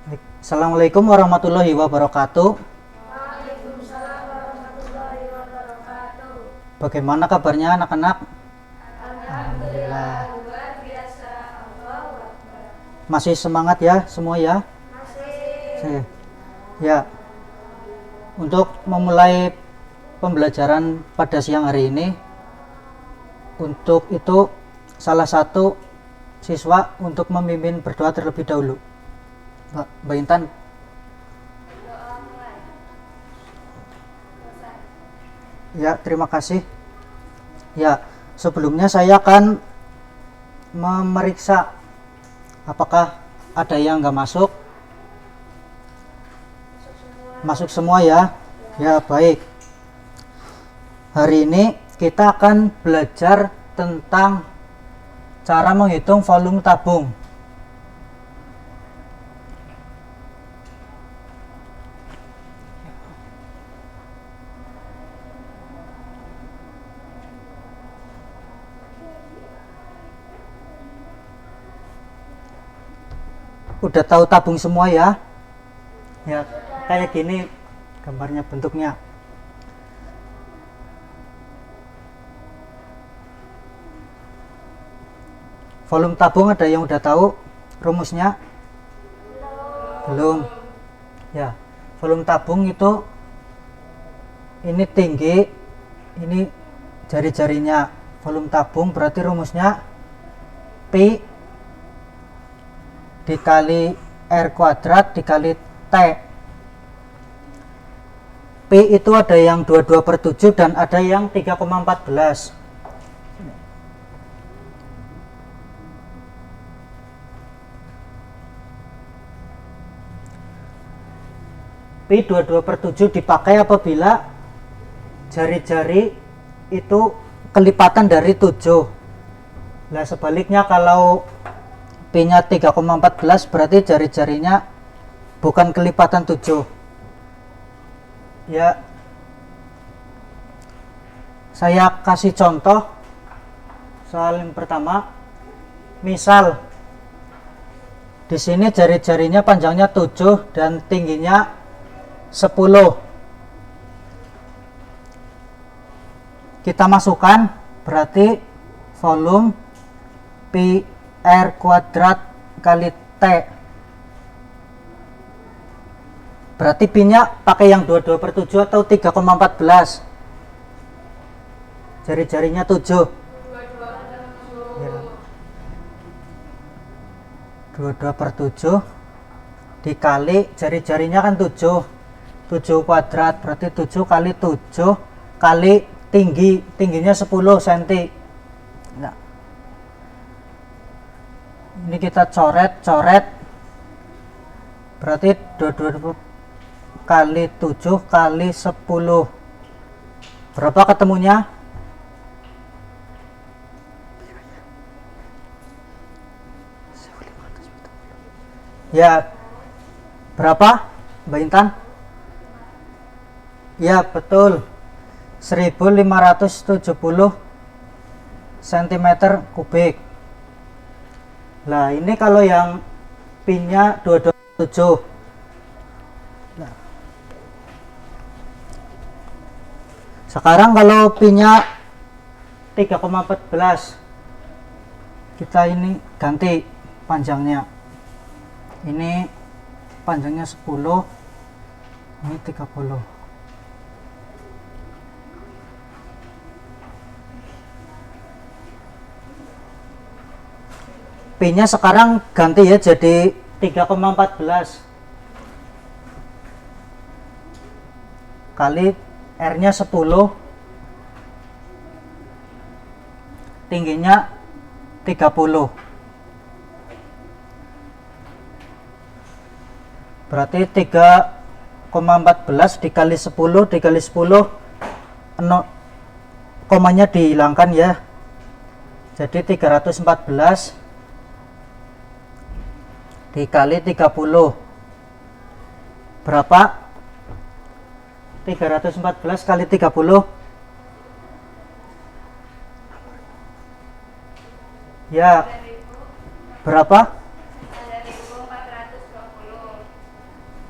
Assalamualaikum warahmatullahi wabarakatuh. Waalaikumsalam warahmatullahi wabarakatuh. Bagaimana kabarnya anak-anak? Alhamdulillah, luar biasa. Allahu Akbar. Masih semangat ya semua ya? Masih. Ya. Untuk memulai pembelajaran pada siang hari ini, untuk itu salah satu siswa untuk memimpin berdoa terlebih dahulu. Mbak Intan. Doa mulai. Selesai. Ya, terima kasih. Ya, sebelumnya saya akan memeriksa apakah ada yang nggak masuk. Masuk semua ya. Ya, baik. Hari ini kita akan belajar tentang cara menghitung volume tabung. Udah tahu tabung semua ya? Ya, kayak gini gambarnya bentuknya. Volume tabung ada yang udah tahu rumusnya? Belum. Ya, volume tabung itu ini tinggi, ini jari-jarinya. Volume tabung berarti rumusnya Pi dikali R kuadrat dikali T. P itu ada yang 22/7 dan ada yang 3,14. Pi 22/7 dipakai apabila jari-jari itu kelipatan dari 7. Nah, sebaliknya kalau P-nya 3,14 berarti jari-jarinya bukan kelipatan 7. Ya, saya kasih contoh soal yang pertama. Misal di sini jari-jarinya panjangnya 7 dan tingginya 10. Kita masukkan berarti volume Pi R kuadrat kali T. Berarti Pi-nya pakai yang 22/7 atau 3,14? Jari-jarinya 7. Ya. 22/7 dikali jari-jarinya kan 7. 7 kuadrat berarti 7 kali 7 kali tingginya 10 cm. Nah, ini kita coret berarti 22 kali 7 kali 10 berapa ketemunya? Ya, berapa Mbak Intan? Ya, betul, 1570 cm kubik. Nah, ini kalau yang pinnya 227. Nah, sekarang kalau pinnya 3,14, kita ini ganti panjangnya. Ini panjangnya 10, ini 30. P-nya sekarang ganti ya jadi 3,14 kali R-nya 10, tingginya 30. Berarti 3,14 dikali 10 dikali 10, komanya dihilangkan ya. Jadi 314 dikali 30 berapa? 314 kali 30 ya berapa?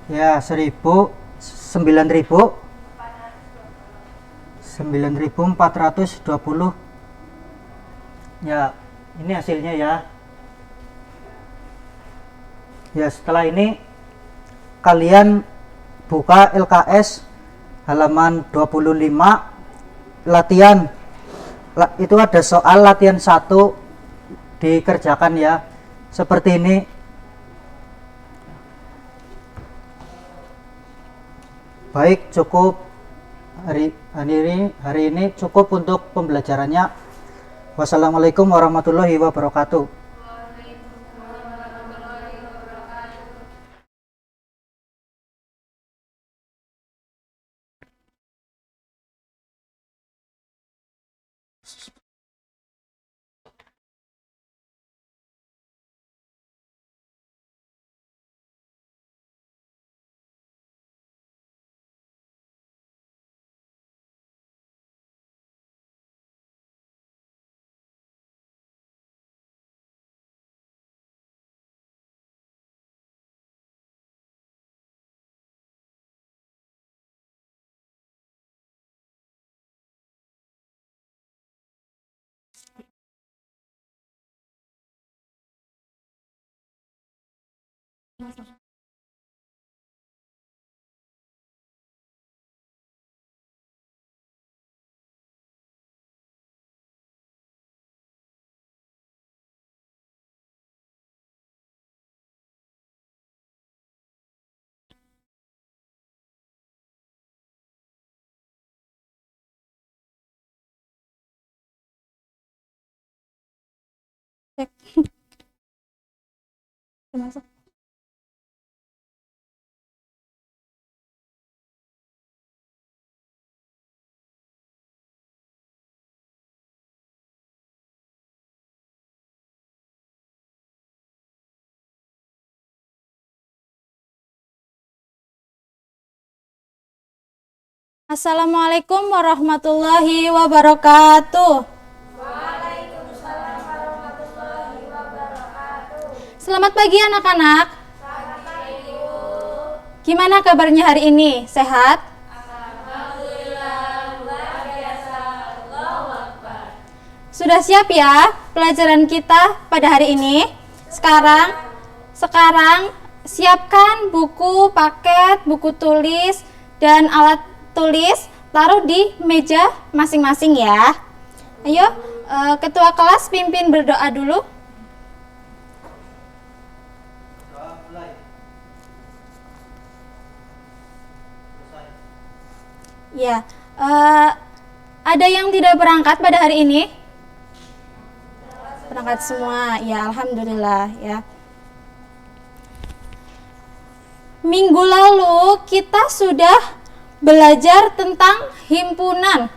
Ya, 9.420. Ya, ini hasilnya ya. Ya, setelah ini kalian buka LKS halaman 25 latihan. Itu ada soal latihan 1 dikerjakan ya. Seperti ini. Baik, cukup hari ini cukup untuk pembelajarannya. Wassalamualaikum warahmatullahi wabarakatuh. Cek. Masuk. Assalamualaikum warahmatullahi wabarakatuh. Waalaikumsalam warahmatullahi wabarakatuh. Selamat pagi anak-anak. Selamat pagi, Bu. Gimana kabarnya hari ini? Sehat? Alhamdulillah, luar biasa. Allahu Akbar. Sudah siap ya pelajaran kita pada hari ini? Sekarang siapkan buku, paket, buku tulis, dan alat tulis, taruh di meja masing-masing ya. Ayo, ketua kelas pimpin berdoa dulu. Ya, ada yang tidak berangkat pada hari ini? Berangkat semua, ya alhamdulillah ya. Minggu lalu kita sudah belajar tentang himpunan.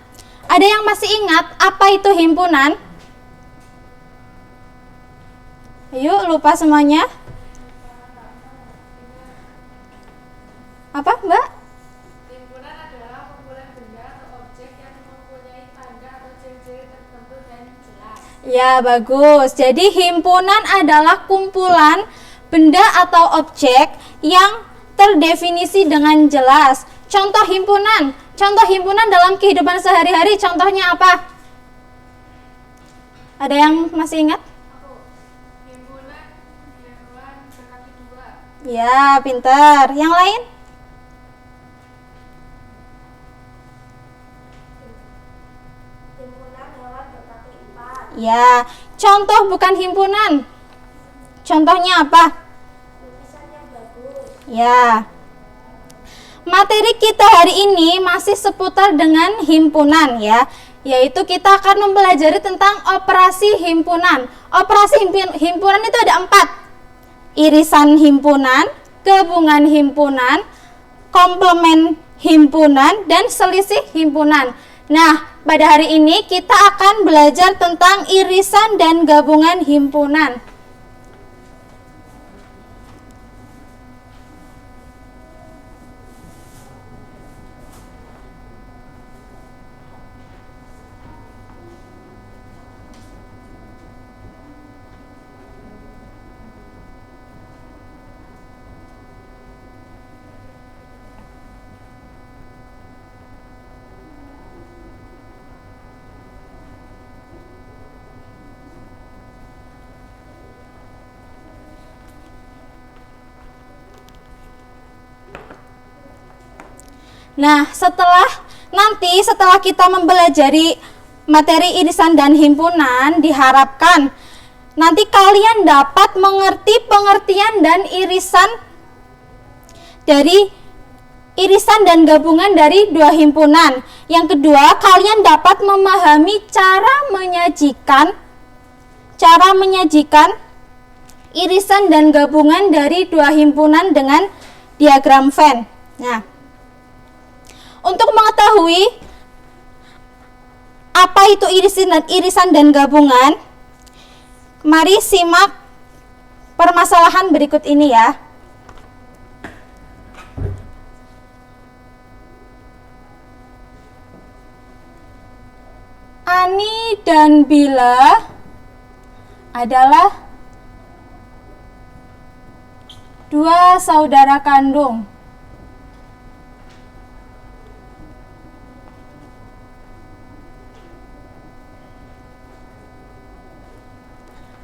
Ada yang masih ingat apa itu himpunan? Ayo, lupa semuanya. Apa, Mbak? Himpunan adalah kumpulan benda atau objek yang mempunyai tanda atau ciri-ciri tertentu dan jelas. Ya, bagus. Jadi himpunan adalah kumpulan benda atau objek yang terdefinisi dengan jelas. Contoh himpunan dalam kehidupan sehari-hari, contohnya apa? Ada yang masih ingat? Himpunan hewan berkaki dua. Ya, pintar. Yang lain? Himpunan hewan berkaki empat. Ya, contoh bukan himpunan. Contohnya apa? Lukisan yang bagus. Ya. Materi kita hari ini masih seputar dengan himpunan ya. Yaitu kita akan mempelajari tentang operasi himpunan. Operasi himpunan itu ada 4. Irisan himpunan, gabungan himpunan, komplement himpunan, dan selisih himpunan. Nah, pada hari ini kita akan belajar tentang irisan dan gabungan himpunan. Nah, setelah kita mempelajari materi irisan dan himpunan, diharapkan nanti kalian dapat mengerti pengertian dan irisan dan gabungan dari dua himpunan. Yang kedua, kalian dapat memahami cara menyajikan irisan dan gabungan dari dua himpunan dengan diagram Venn. Nah, untuk mengetahui apa itu irisan dan gabungan, mari simak permasalahan berikut ini ya. Ani dan Bila adalah dua saudara kandung.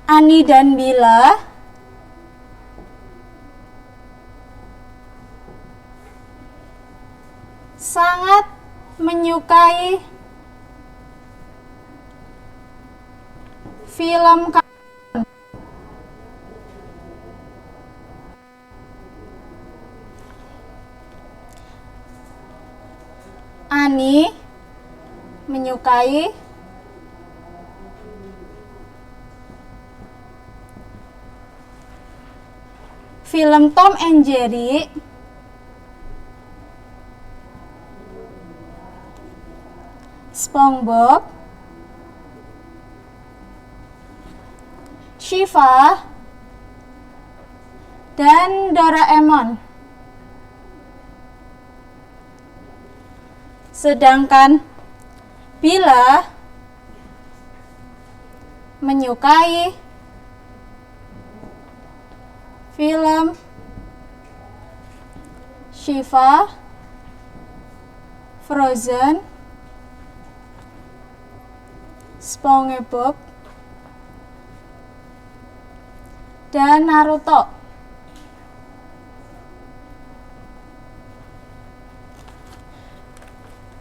Ani dan Bila sangat menyukai film kartun. Ani menyukai film Tom and Jerry, SpongeBob, Shiva, dan Doraemon. Sedangkan Bila menyukai film Shiva, Frozen, SpongeBob, dan Naruto.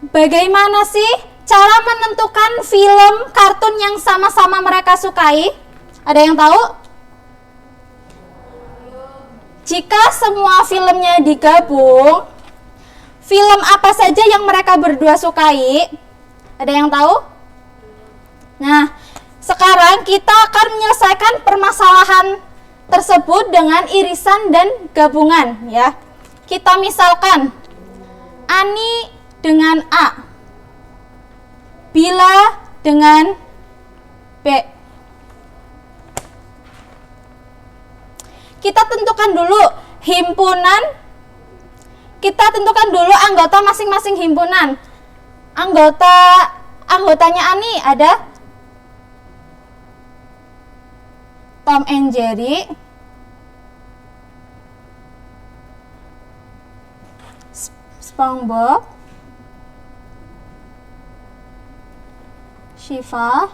Bagaimana sih cara menentukan film kartun yang sama-sama mereka sukai? Ada yang tahu? Jika semua filmnya digabung, film apa saja yang mereka berdua sukai? Ada yang tahu? Nah, sekarang kita akan menyelesaikan permasalahan tersebut dengan irisan dan gabungan ya. Kita misalkan Ani dengan A, Bila dengan B. Kita tentukan dulu himpunan. Kita tentukan dulu anggota masing-masing himpunan. Anggotanya Ani ada Tom and Jerry, SpongeBob, Shiva,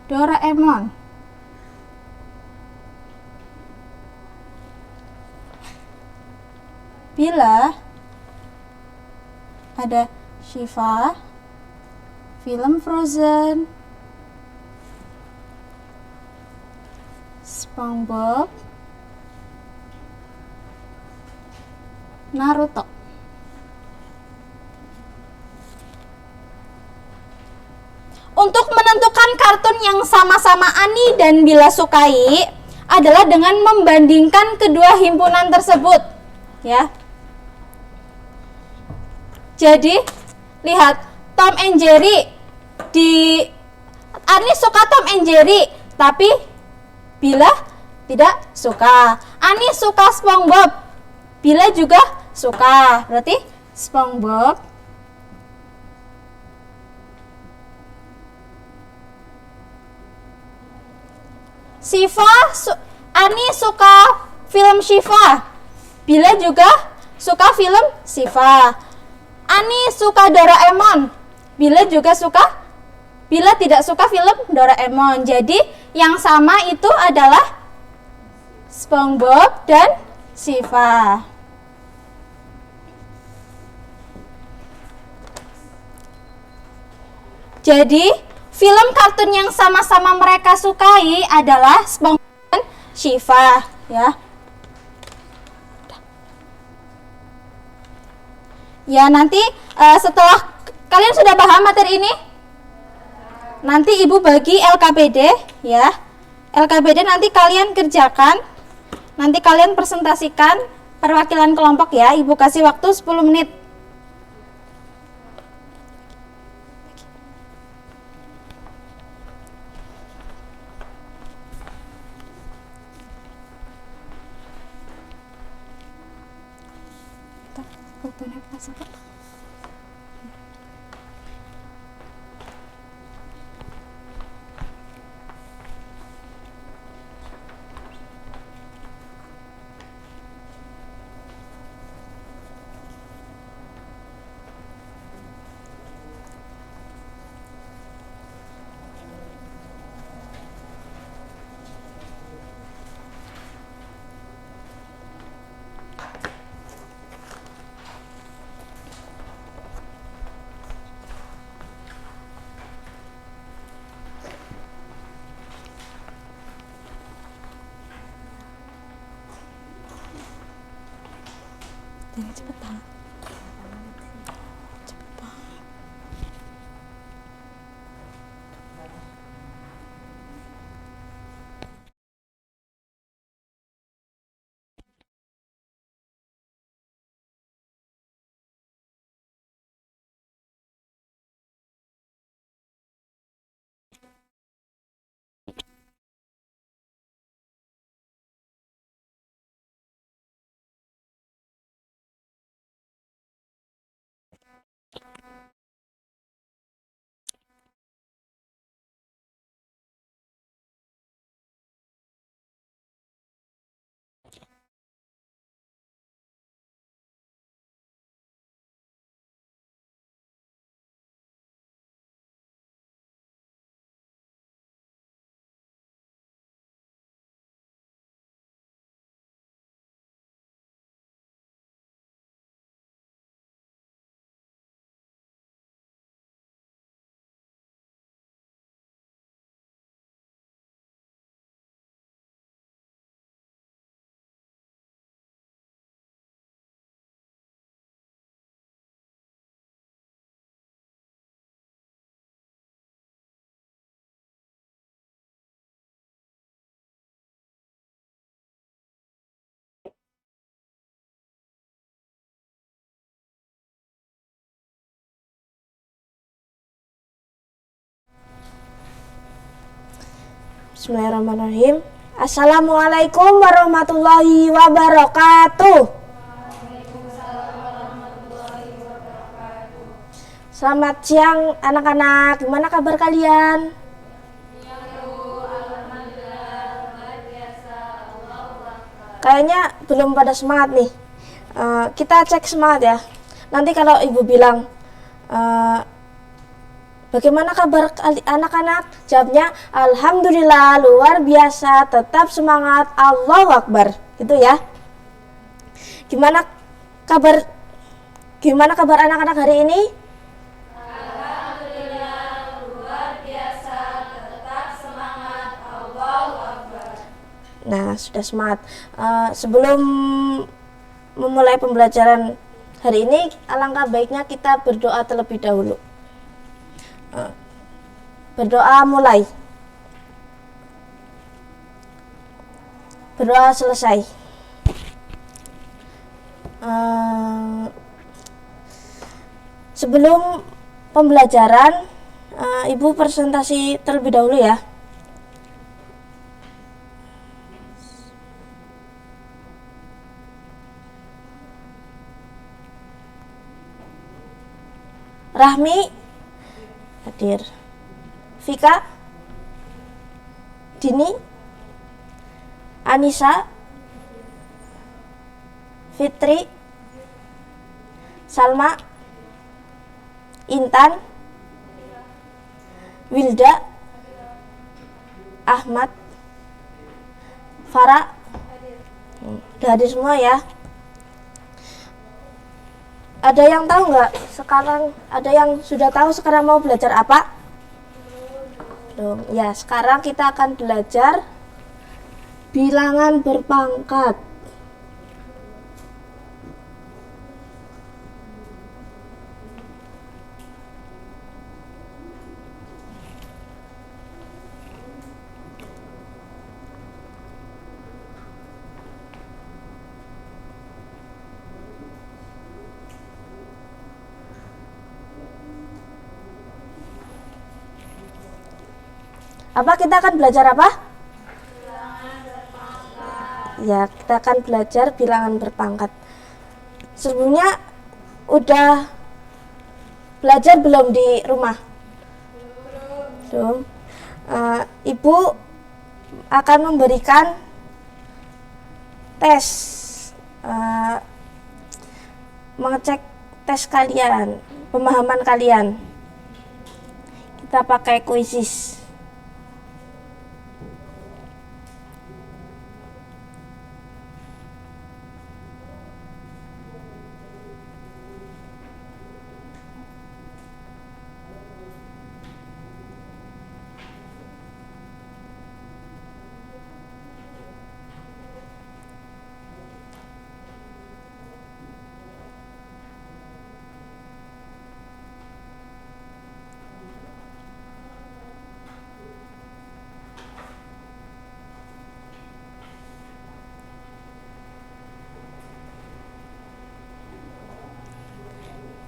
Doraemon. Bila ada Shiva, film Frozen, SpongeBob, Naruto. Untuk menentukan kartun yang sama-sama Ani dan Bila sukai adalah dengan membandingkan kedua himpunan tersebut, ya. Jadi, lihat Tom and Jerry Ani suka Tom and Jerry, tapi Bila tidak suka. Ani suka SpongeBob, Bila juga suka. Berarti SpongeBob Ani suka film Shiva, Bila juga suka film Shiva. Ani suka Doraemon, Bila tidak suka film Doraemon. Jadi yang sama itu adalah SpongeBob dan Shiva. Jadi, film kartun yang sama-sama mereka sukai adalah SpongeBob dan Shiva, ya. Ya, nanti setelah kalian sudah paham materi ini, nanti Ibu bagi LKPD, ya. LKPD nanti kalian kerjakan, nanti kalian presentasikan perwakilan kelompok, ya. Ibu kasih waktu 10 menit. Cepetan. Bismillahirrahmanirrahim. Assalamualaikum warahmatullahi wabarakatuh. Selamat siang anak-anak. Gimana kabar kalian? Kayaknya belum pada semangat nih. Kita cek semangat ya. Nanti kalau ibu bilang bagaimana kabar anak-anak? Jawabnya alhamdulillah, luar biasa, tetap semangat, Allahu Akbar. Gitu ya. Gimana kabar anak-anak hari ini? Alhamdulillah, luar biasa, tetap semangat, Allahu Akbar. Nah, sudah semangat. Sebelum memulai pembelajaran hari ini, alangkah baiknya kita berdoa terlebih dahulu. Berdoa mulai. Berdoa selesai. Sebelum pembelajaran, Ibu presentasi terlebih dahulu ya. Rahmi hadir. Vika, Dini, Anissa, Fitri, Salma, Intan, Wilda, Ahmad, Farah. Udah hadir semua ya. Ada yang tahu nggak sekarang? Ada yang sudah tahu sekarang mau belajar apa? Belum. Ya, sekarang kita akan belajar bilangan berpangkat. Apa kita akan belajar apa? Ya, kita akan belajar bilangan berpangkat. Sebelumnya udah belajar belum di rumah? Belum. Ibu akan memberikan tes, mengecek tes kalian, pemahaman kalian. Kita pakai quizzes.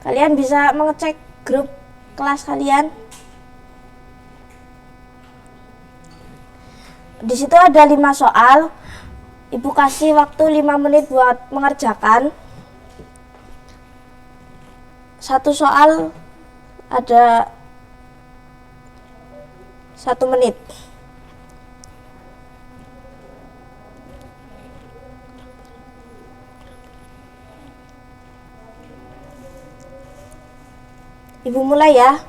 Kalian bisa mengecek grup kelas kalian. Di situ ada 5 soal. Ibu kasih waktu 5 menit buat mengerjakan. Satu soal ada 1 menit. Ibu mulai ya.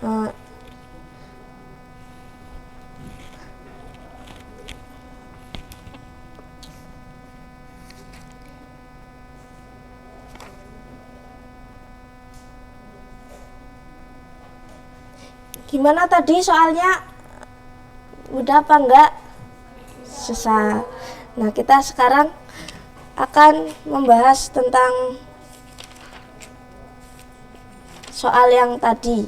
Eh, Gimana tadi soalnya? Mudah apa enggak? Susah. Nah, kita sekarang akan membahas tentang soal yang tadi.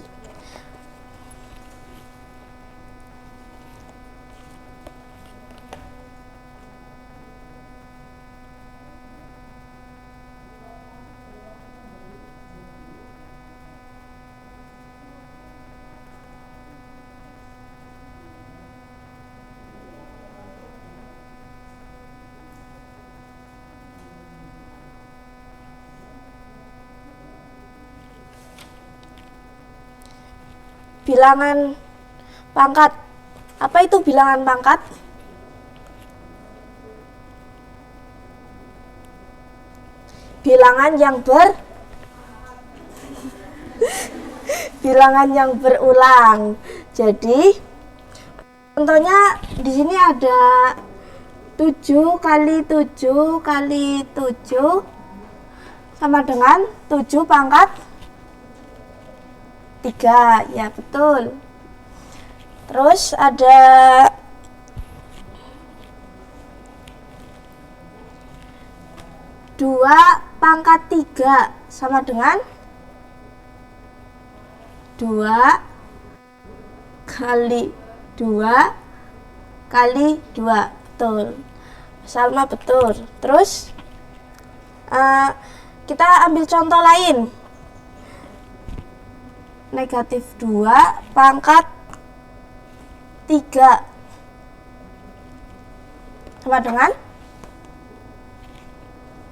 Bilangan pangkat. Apa itu bilangan pangkat? Bilangan yang bilangan yang berulang. Jadi contohnya di sini ada 7 kali 7 kali 7 sama dengan 7 pangkat 3, ya betul. Terus ada 2 pangkat 3 sama dengan 2 kali 2 kali 2, betul. Salma betul. Terus kita ambil contoh lain. Negatif 2 pangkat 3 sama dengan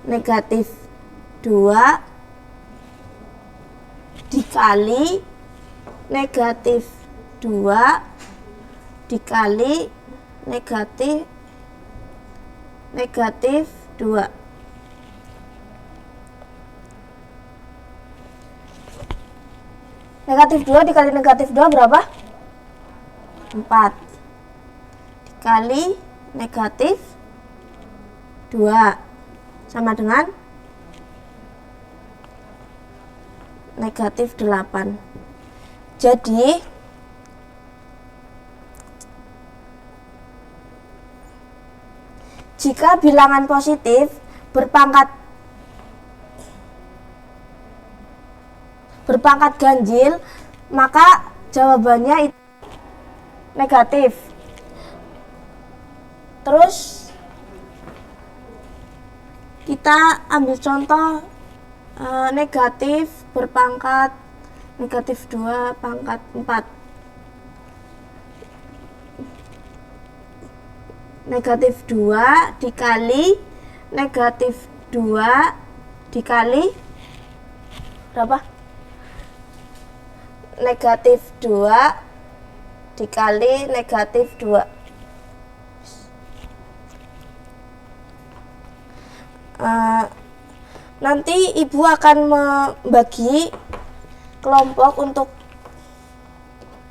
negatif 2 dikali negatif 2 dikali negatif 2. Negatif 2 dikali negatif 2 berapa? 4. Dikali negatif 2 sama dengan negatif 8. Jadi jika bilangan positif berpangkat ganjil, maka jawabannya itu negatif. Terus kita ambil contoh negatif berpangkat negatif 2 pangkat 4. Negatif 2 dikali negatif 2 dikali berapa? Negatif 2 dikali negatif 2. Nanti ibu akan membagi kelompok untuk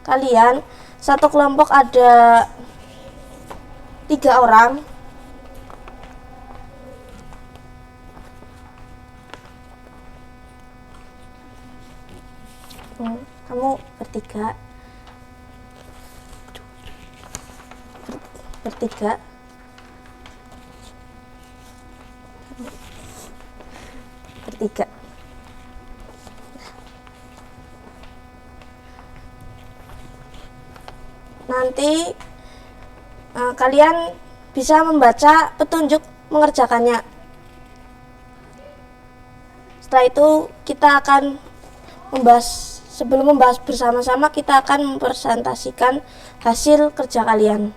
kalian. Satu kelompok ada 3 orang. Kamu bertiga. Bertiga. Nanti kalian bisa membaca petunjuk mengerjakannya. Setelah itu kita akan sebelum membahas bersama-sama, kita akan mempresentasikan hasil kerja kalian.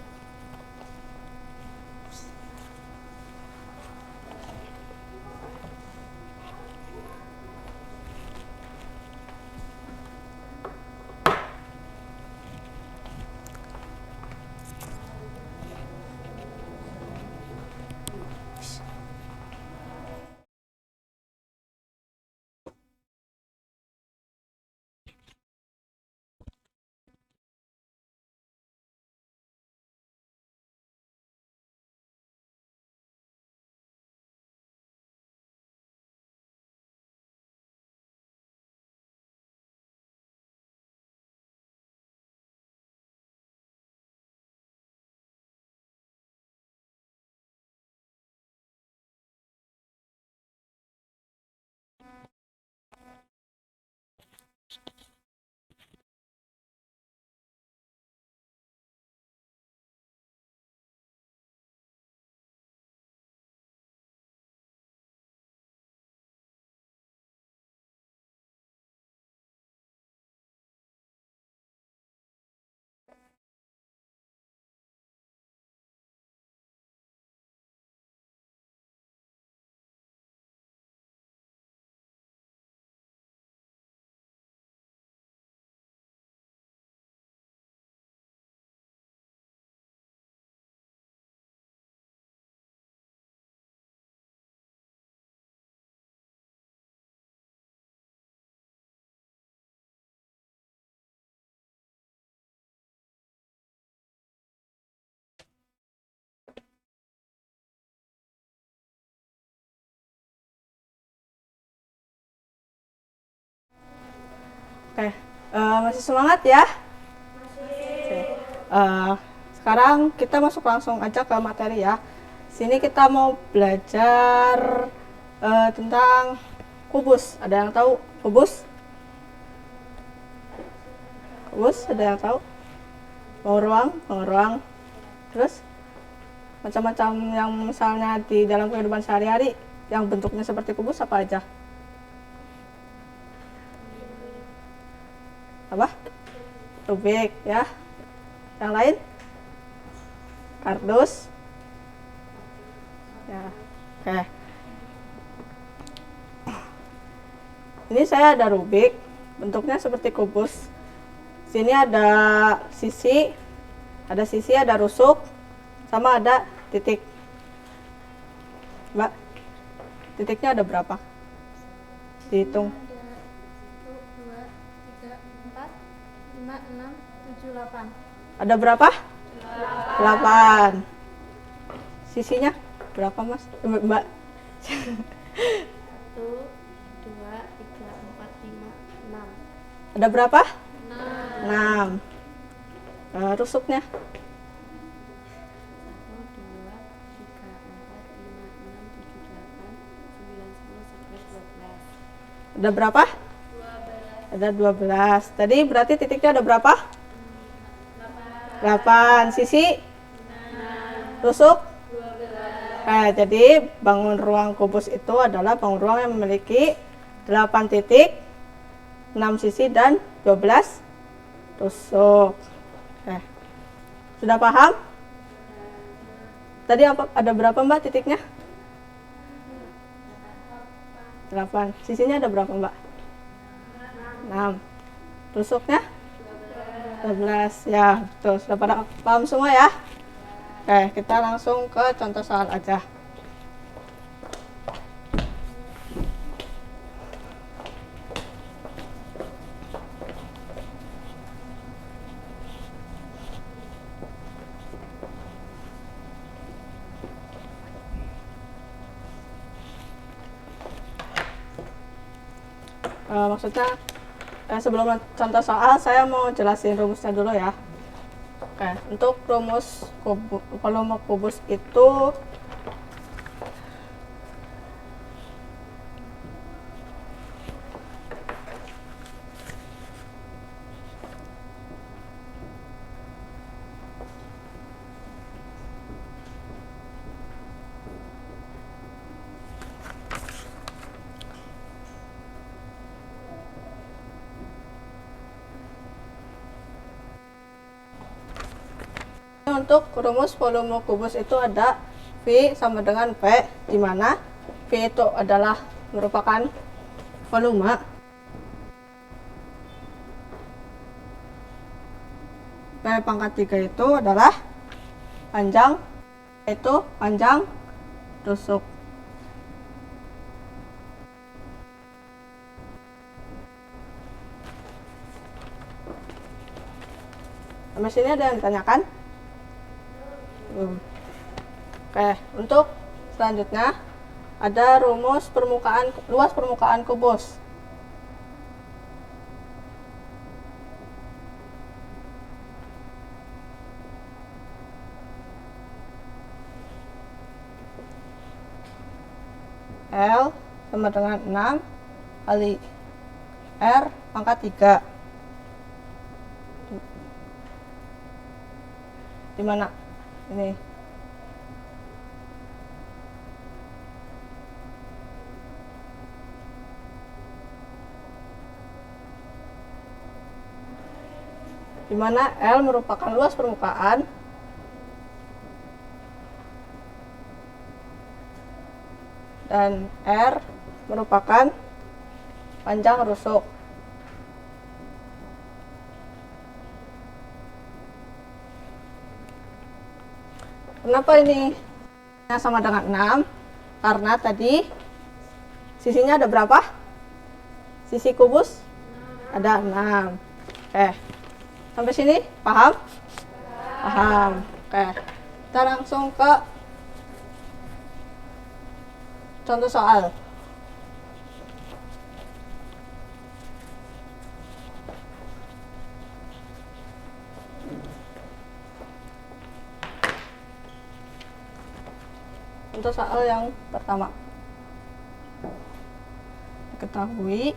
Oke, masih semangat ya? Sekarang kita masuk langsung aja ke materi ya. Sini kita mau belajar tentang kubus. Ada yang tahu kubus? Kubus, ada yang tahu? Ruang. Terus macam-macam yang misalnya di dalam kehidupan sehari-hari yang bentuknya seperti kubus apa aja? Apa? Rubik ya. Yang lain? Kardus. Ya. Oke. Ini saya ada rubik, bentuknya seperti kubus. Sini ada sisi, ada rusuk, sama ada titik. Mbak, titiknya ada berapa? Dihitung. 1, 2, 3, 4, 8. Ada berapa? 8. Sisinya berapa, Mas? Mbak? 1, 2, 3, 4, 5, 6. Ada berapa? 6. Rusuknya? 1, 2, 3, 4, 5, 6, 7, 8, 9, 10, 11, 12. Ada berapa? 12. Ada 12. Tadi berarti titiknya ada berapa? 8. Sisi? 6. Rusuk? 12. Jadi bangun ruang kubus itu adalah bangun ruang yang memiliki 8 titik, 6 sisi, dan 12 rusuk. Sudah paham? Tadi ada berapa, Mbak, titiknya? 8. Sisinya ada berapa, Mbak? 6. Rusuknya? 12. Ya, betul. Sudah pada paham semua ya? Oke, kita langsung ke contoh soal aja. Maksudnya sebelum contoh soal saya mau jelasin rumusnya dulu ya. Oke, untuk rumus volume kubus itu untuk rumus volume kubus itu ada V sama dengan P, di mana V itu adalah merupakan volume, P pangkat 3 itu adalah panjang, itu panjang rusuk. Sampai sini ada yang ditanyakan? Oke, untuk selanjutnya ada rumus luas permukaan kubus. L sama dengan 6 kali R pangkat 3. Di mana? Ini. Di mana L merupakan luas permukaan dan R merupakan panjang rusuk. Kenapa ini sama dengan 6? Karena tadi sisinya ada berapa? Sisi kubus ada 6. Sampai sini paham? Paham. Kita langsung ke contoh soal. Untuk soal yang pertama, diketahui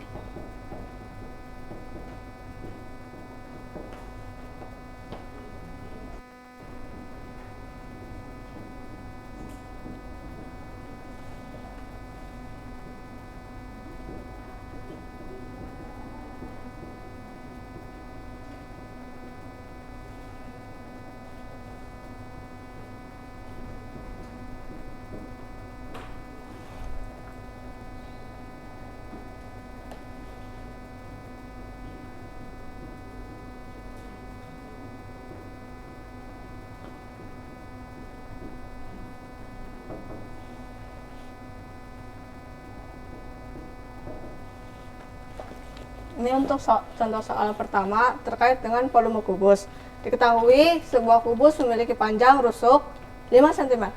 ini untuk contoh soal pertama terkait dengan volume kubus. Diketahui sebuah kubus memiliki panjang rusuk 5 cm.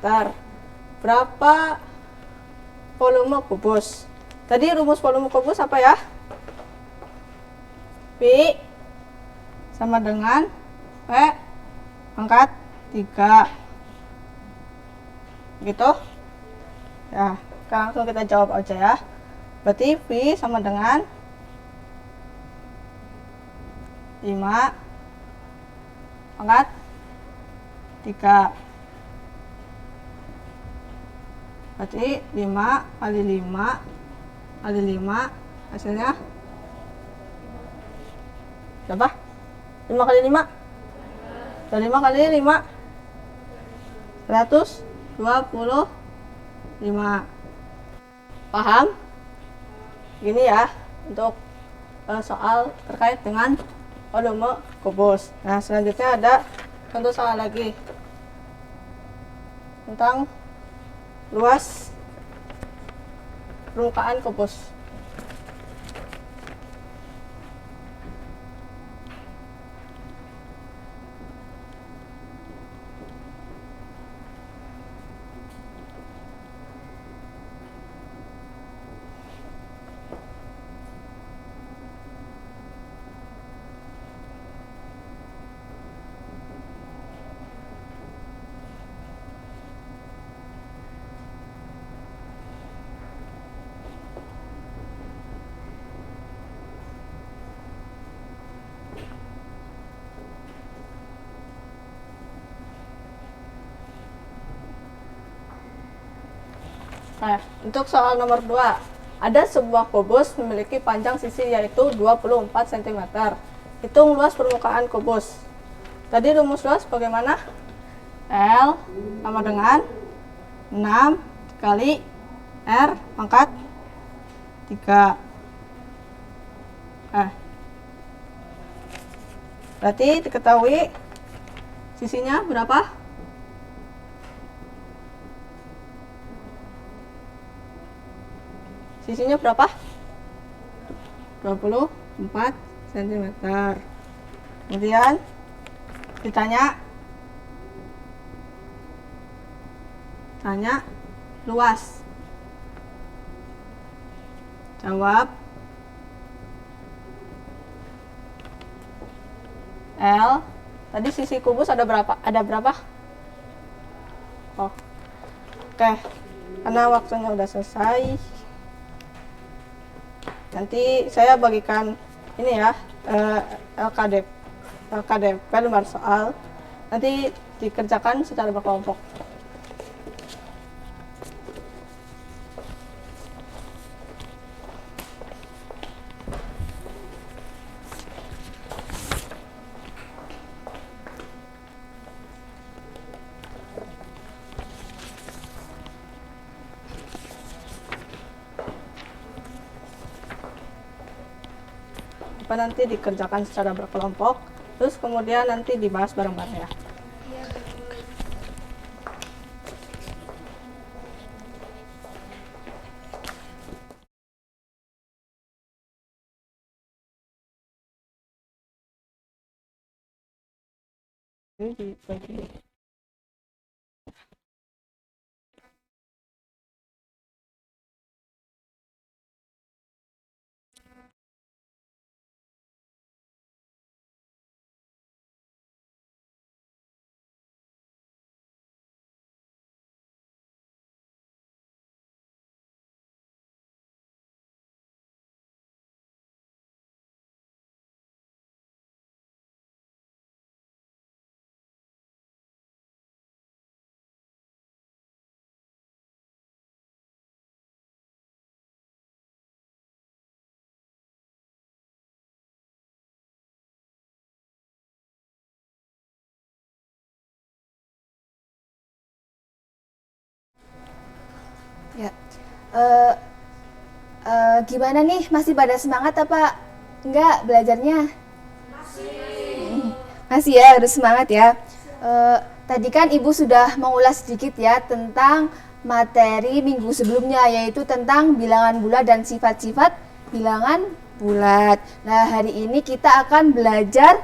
Berapa volume kubus? Tadi rumus volume kubus apa ya? Pi sama dengan V pangkat 3. Gitu? Ya, sekarang langsung kita jawab aja ya. Berarti V sama dengan 5 pangkat 3. Berarti 5 kali 5 kali 5 hasilnya berapa? 5 kali 5 dan 5 kali 5 125. Paham? Gini ya untuk soal terkait dengan volume kubus. Nah, selanjutnya ada contoh soal lagi tentang luas permukaan kubus. Nah, untuk soal nomor 2, ada sebuah kubus memiliki panjang sisi yaitu 24 cm. Hitung luas permukaan kubus. Tadi rumus luas bagaimana? L sama dengan 6 kali R pangkat 3. Nah, berarti diketahui sisinya berapa? Sisinya berapa? 24 cm. Kemudian ditanya luas. Jawab L. Tadi sisi kubus ada berapa? Oh. Oke. Karena waktunya udah selesai. Nanti saya bagikan ini ya, LKDP lembar soal. Nanti dikerjakan secara berkelompok. Nanti dikerjakan secara berkelompok, terus kemudian nanti dibahas bareng-bareng ya. Ini dibagi. Ya, gimana nih? Masih pada semangat apa enggak belajarnya? Masih ya, harus semangat ya. Tadi kan Ibu sudah mengulas sedikit ya tentang materi minggu sebelumnya, yaitu tentang bilangan bulat dan sifat-sifat bilangan bulat. Nah, hari ini kita akan belajar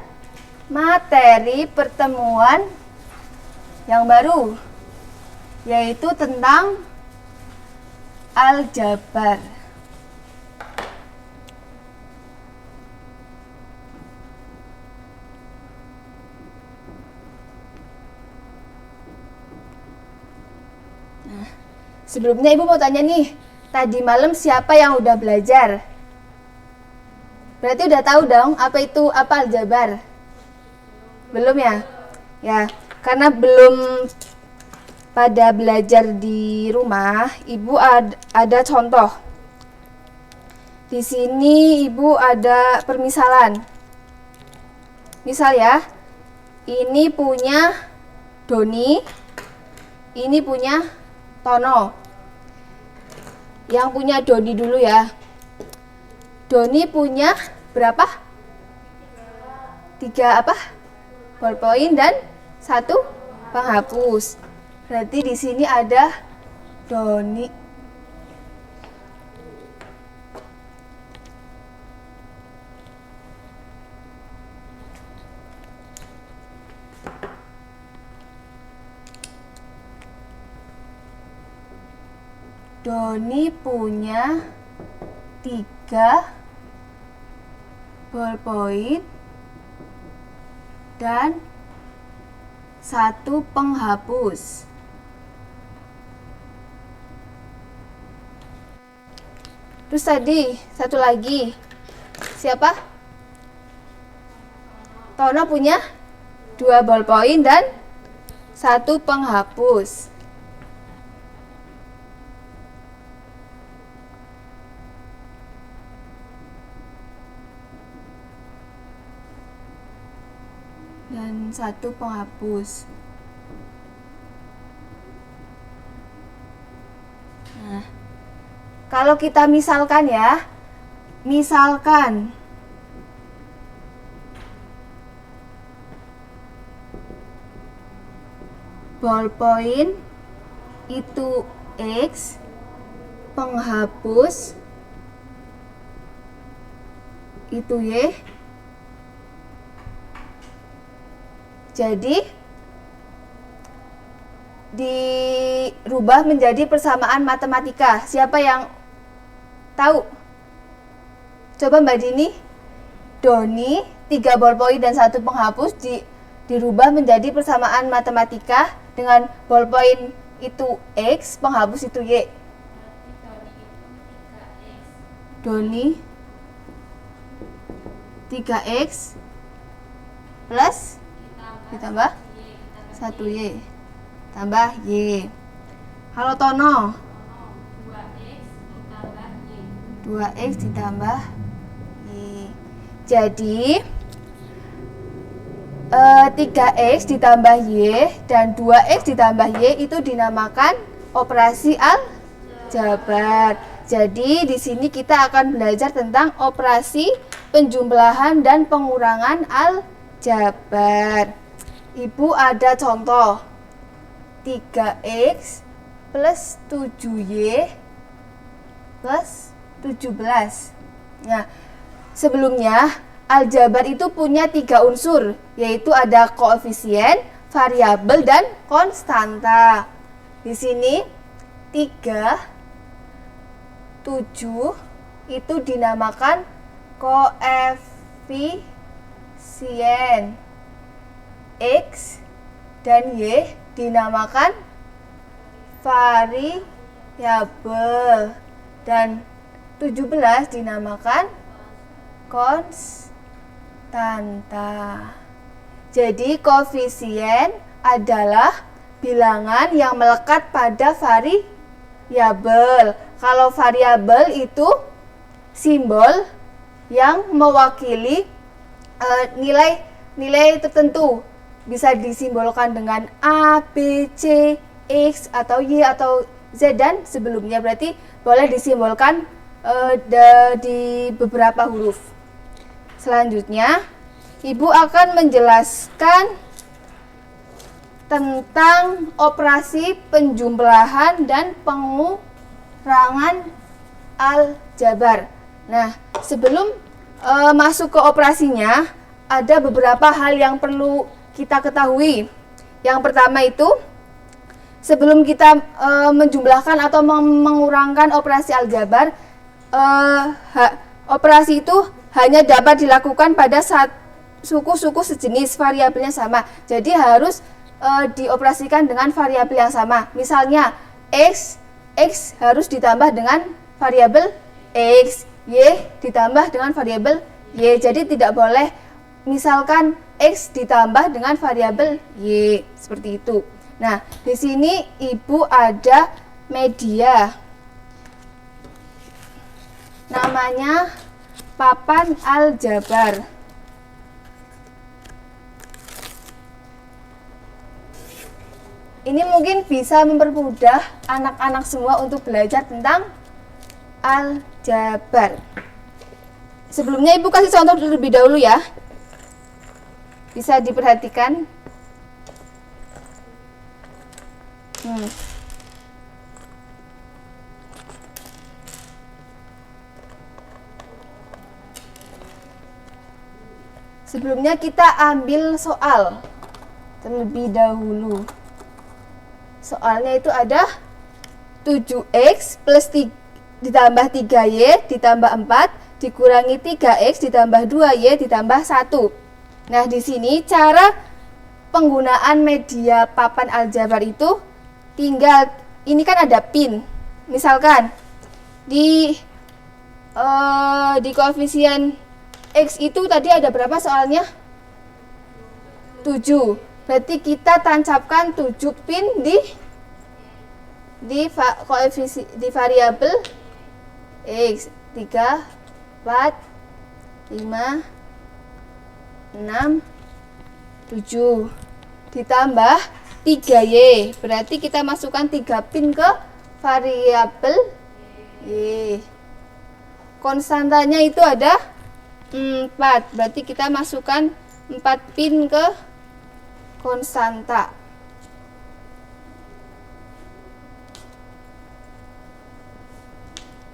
materi pertemuan yang baru, yaitu tentang aljabar. Nah, sebelumnya Ibu mau tanya nih, tadi malam siapa yang udah belajar? Berarti udah tahu dong apa aljabar? Belum ya? Ya, karena belum pada belajar di rumah, Ibu ada contoh. Di sini Ibu ada permisalan. Misal ya, ini punya Doni, ini punya Tono. Yang punya Doni dulu ya. Doni punya berapa? 3 apa? Ballpoint dan 1 penghapus. Berarti di sini ada Doni. Doni punya 3 ballpoint dan 1 penghapus. Terus tadi satu lagi, siapa? Tono punya 2 ballpoint dan 1 penghapus. Dan 1 penghapus. Nah, kalau kita misalkan ya, misalkan ballpoint itu X, penghapus itu Y. Jadi dirubah menjadi persamaan matematika. Siapa yang tahu? Coba Mbak Dini. Doni 3 ballpoint dan 1 penghapus dirubah menjadi persamaan matematika dengan ballpoint itu X, penghapus itu Y. Doni 3X plus ditambah 1Y tambah Y. Kalau Tono 2X ditambah Y. Jadi 3X ditambah Y dan 2X ditambah Y itu dinamakan operasi aljabar. Jadi di sini kita akan belajar tentang operasi penjumlahan dan pengurangan aljabar. Ibu ada contoh 3X plus 7Y plus 17. Nah, sebelumnya aljabar itu punya 3 unsur, yaitu ada koefisien, variabel, dan konstanta. Di sini 3, 7 itu dinamakan koefisien. X dan Y dinamakan variabel dan 17 dinamakan konstanta. Jadi koefisien adalah bilangan yang melekat pada variabel. Kalau variabel itu simbol yang mewakili nilai tertentu. Bisa disimbolkan dengan A, B, C, X, atau Y, atau Z, dan sebelumnya. Berarti boleh disimbolkan di beberapa huruf. Selanjutnya, Ibu akan menjelaskan tentang operasi penjumlahan dan pengurangan aljabar. Nah, sebelum masuk ke operasinya, ada beberapa hal yang perlu kita ketahui. Yang pertama itu, sebelum kita menjumlahkan atau mengurangkan operasi aljabar, operasi itu hanya dapat dilakukan pada suku-suku sejenis, variabelnya sama. Jadi harus dioperasikan dengan variabel yang sama. Misalnya X harus ditambah dengan variabel X, Y ditambah dengan variabel Y. Jadi tidak boleh misalkan X ditambah dengan variabel Y, seperti itu. Nah, di sini Ibu ada media. Namanya papan aljabar. Ini mungkin bisa mempermudah anak-anak semua untuk belajar tentang aljabar. Sebelumnya Ibu kasih contoh terlebih dahulu ya. Bisa diperhatikan. Sebelumnya kita ambil soal terlebih dahulu. Soalnya itu ada 7x plus ditambah 3y ditambah 4 dikurangi 3x ditambah 2y ditambah 1. Nah, di sini cara penggunaan media papan aljabar itu tinggal, ini kan ada pin. Misalkan di koefisien x itu tadi ada berapa soalnya? 7. Berarti kita tancapkan 7 pin di variabel x. 3, 4, 5, 6, 7 ditambah 3y. Berarti kita masukkan 3 pin ke variabel y. Konstantanya itu ada 4. Berarti kita masukkan 4 pin ke konstanta.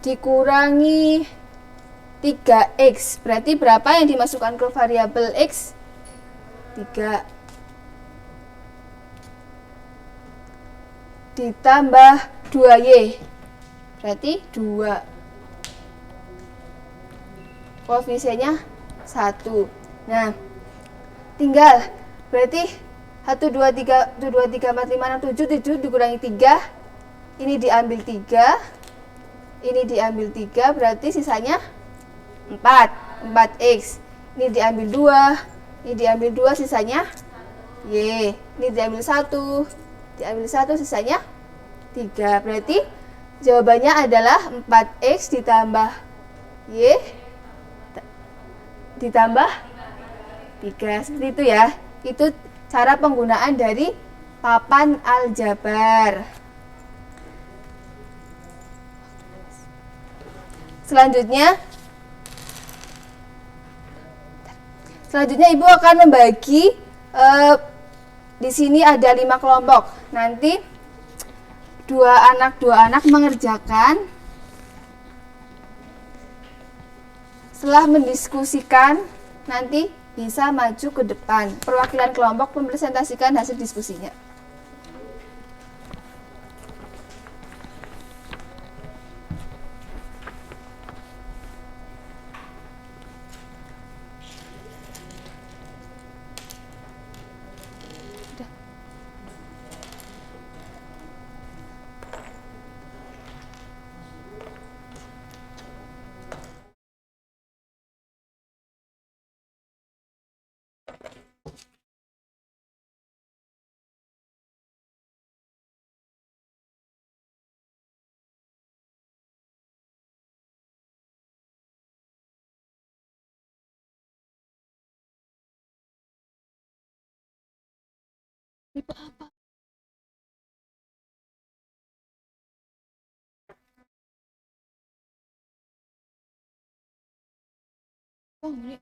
Dikurangi 3x. Berarti berapa yang dimasukkan ke variabel x? 3. Ditambah 2y. Berarti 2. Koefisiennya 1. Nah, tinggal berarti 1, 2, 3, 4, 5, 6, 7 dikurangi 3. Ini diambil 3. Ini diambil 3, berarti sisanya 4x. Ini diambil 2. Ini diambil 2, sisanya y. Ini diambil 1. Diambil 1, sisanya 3. Berarti jawabannya adalah 4x ditambah y ditambah 3. Seperti itu ya. Itu cara penggunaan dari papan aljabar. Selanjutnya Ibu akan membagi di sini ada 5 kelompok. Nanti dua anak mengerjakan. Setelah mendiskusikan, nanti bisa maju ke depan. Perwakilan kelompok mempresentasikan hasil diskusinya. Ibu apa? Oh, ini.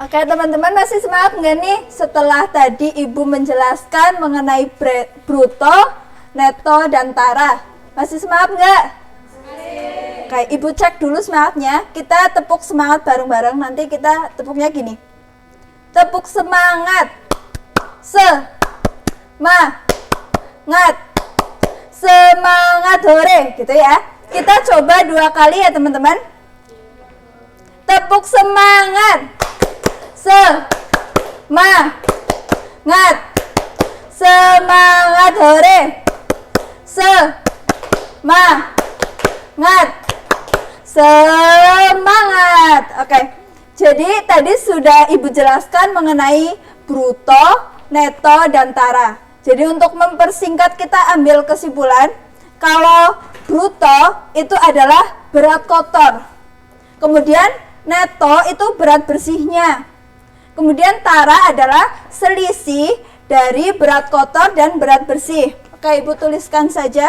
Oke teman-teman, masih semangat nggak nih setelah tadi Ibu menjelaskan mengenai bruto, neto, dan tara? Masih semangat nggak? Oke, Ibu cek dulu semangatnya. Kita tepuk semangat bareng-bareng. Nanti kita tepuknya gini. Tepuk semangat. Semangat. Semangat hore, gitu ya. Kita coba 2 kali ya teman-teman. Tepuk semangat. Semangat. Semangat hore. Semangat. Oke. Jadi tadi sudah Ibu jelaskan mengenai bruto, neto, dan tara. Jadi untuk mempersingkat kita ambil kesimpulan, kalau bruto itu adalah berat kotor. Kemudian neto itu berat bersihnya. Kemudian tara adalah selisih dari berat kotor dan berat bersih. Oke, Ibu tuliskan saja.